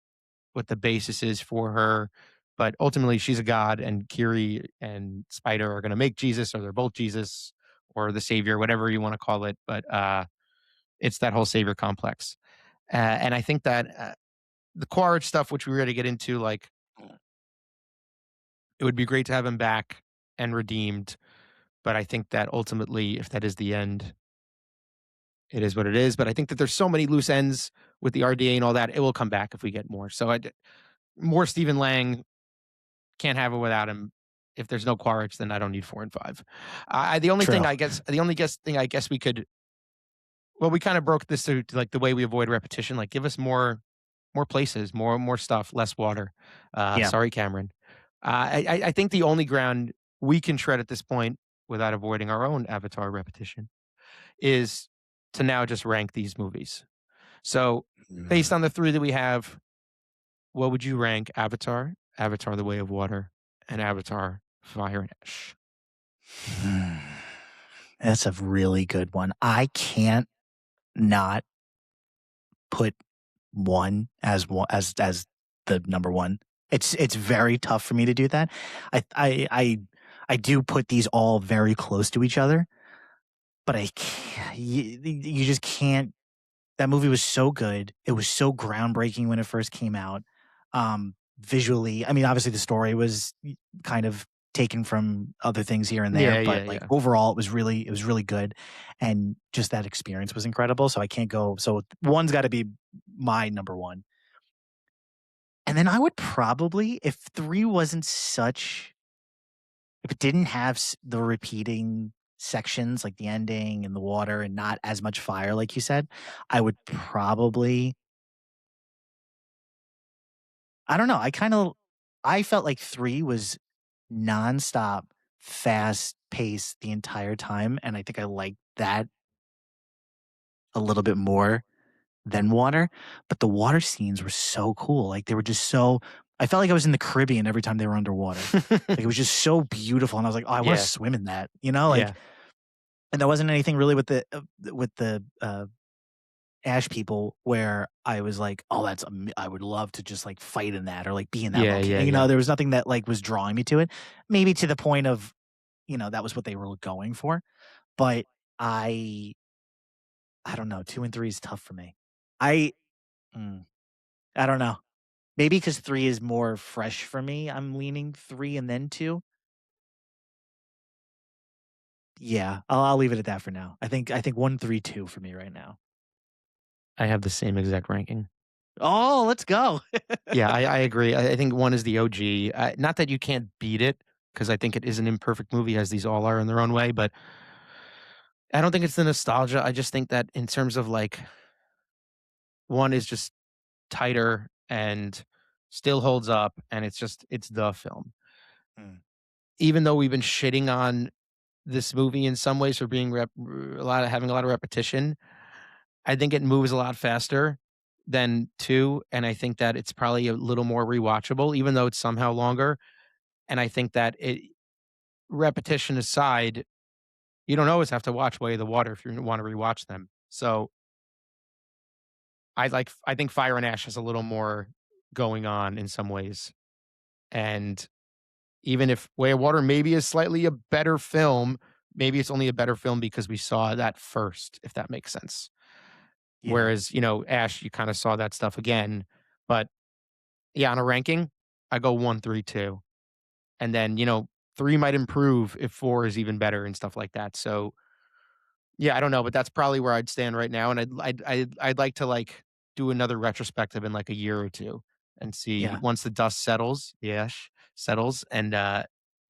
what the basis is for her, but ultimately, she's a god, and Kiri and Spider are gonna make Jesus, or they're both Jesus, or the savior, whatever you wanna call it, but, it's that whole savior complex. And I think that the Quaritch stuff, which we already get into, like, it would be great to have him back and redeemed. But I think that ultimately, if that is the end, it is what it is. But I think that there's so many loose ends with the RDA and all that, it will come back if we get more. So more Stephen Lang, can't have it without him. If there's no Quaritch, then I don't need 4 and 5. The only True. thing I guess, we could, well, we kind of broke this to like the way we avoid repetition. Like, give us more places, more stuff, less water. Yeah. Sorry, Cameron. I think the only ground we can tread at this point without avoiding our own Avatar repetition is to now just rank these movies. So, based Mm. on the three that we have, what would you rank Avatar, Avatar: The Way of Water, and Avatar: Fire and Ash? That's a really good one. I can't not put one as the number one. It's very tough for me to do that. I do put these all very close to each other, but I can't, you just can't. That movie was so good. It was so groundbreaking when it first came out. Visually, I mean, obviously the story was kind of taken from other things here and there, Yeah, but yeah, like yeah. overall, it was really good, and just that experience was incredible. So I can't go. So one's got to be my number one, and then I would probably, if three wasn't such, if it didn't have the repeating sections like the ending and the water and not as much fire, like you said, I would probably I don't know. I felt like 3 was nonstop, fast paced the entire time, and I think I liked that a little bit more than water, but the water scenes were so cool. Like, they were just so I felt like I was in the Caribbean every time they were underwater. Like, it was just so beautiful, and I was like, "Oh, I wanna Yeah, swim in that," you know? Like, yeah, and there wasn't anything really with the, Ash People where I was like, "Oh, I would love to just, like, fight in that or, like, be in that yeah, yeah, volcano." yeah. There was nothing that, like, was drawing me to it. Maybe to the point of, that was what they were going for, but I I don't know, 2 and 3 is tough for me. I mm, I don't know. Maybe because 3 is more fresh for me, I'm leaning 3 and then 2. Yeah, I'll leave it at that for now. I think 1, 3, 2 for me right now. I have the same exact ranking. Oh, let's go. Yeah, I agree. I think 1 is the OG. Not that you can't beat it, because I think it is an imperfect movie, as these all are in their own way, but I don't think it's the nostalgia. I just think that in terms of, like, 1 is just tighter and still holds up, and it's the film. Mm. Even though we've been shitting on this movie in some ways for being having a lot of repetition, I think it moves a lot faster than 2, and I think that it's probably a little more rewatchable, even though it's somehow longer, and I think that repetition aside, you don't always have to watch Way of the Water if you wanna rewatch them. So, I think Fire and Ash has a little more going on in some ways, and even if Way of Water maybe is slightly a better film, maybe it's only a better film because we saw that first, if that makes sense. Yeah. Whereas, Ash, you kinda saw that stuff again, but yeah, on a ranking, I go 1, 3, 2, and then, 3 might improve if 4 is even better and stuff like that. So, yeah, I don't know, but that's probably where I'd stand right now, and I'd like to, like, do another retrospective in, like, a year or 2 and see Yeah. once the dust settles, settles, and,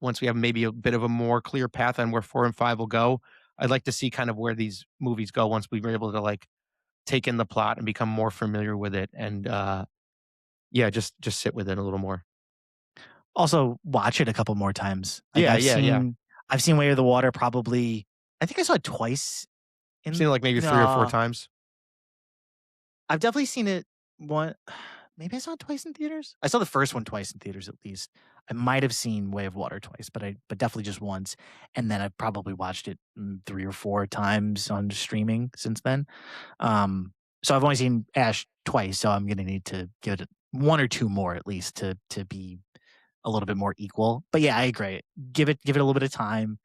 once we have maybe a bit of a more clear path on where 4 and 5 will go, I'd like to see kind of where these movies go once we were able to, like, take in the plot and become more familiar with it and, yeah, just sit with it a little more. Also, watch it a couple more times. Like, Yeah, yeah, yeah. I've seen Way of the Water probably I think I saw it twice I've seen it, in like, maybe 3 or 4 times. I've definitely seen it one maybe I saw it twice in theaters? I saw the first one twice in theaters at least. I might have seen Way of Water twice, but definitely just once, and then I've probably watched it, 3 or 4 times on streaming since then. So I've only seen Ash twice, so I'm gonna need to give it 1 or 2 more at least to be a little bit more equal. But yeah, I agree. Give it a little bit of time.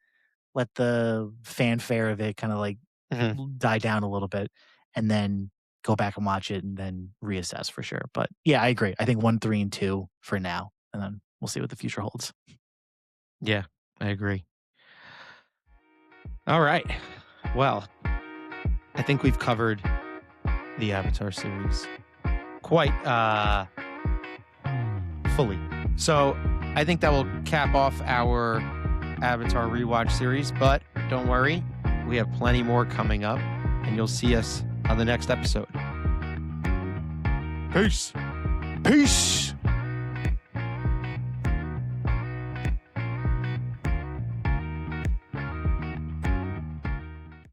Let the fanfare of it kinda, like, Mhm. die down a little bit, and then go back and watch it and then reassess for sure. But yeah, I agree. I think 1, 3, and 2 for now, and then we'll see what the future holds. Yeah, I agree. Alright. Well, I think we've covered the Avatar series quite, fully. So, I think that will cap off our Avatar rewatch series, but don't worry, we have plenty more coming up, and you'll see us on the next episode. Peace. Peace.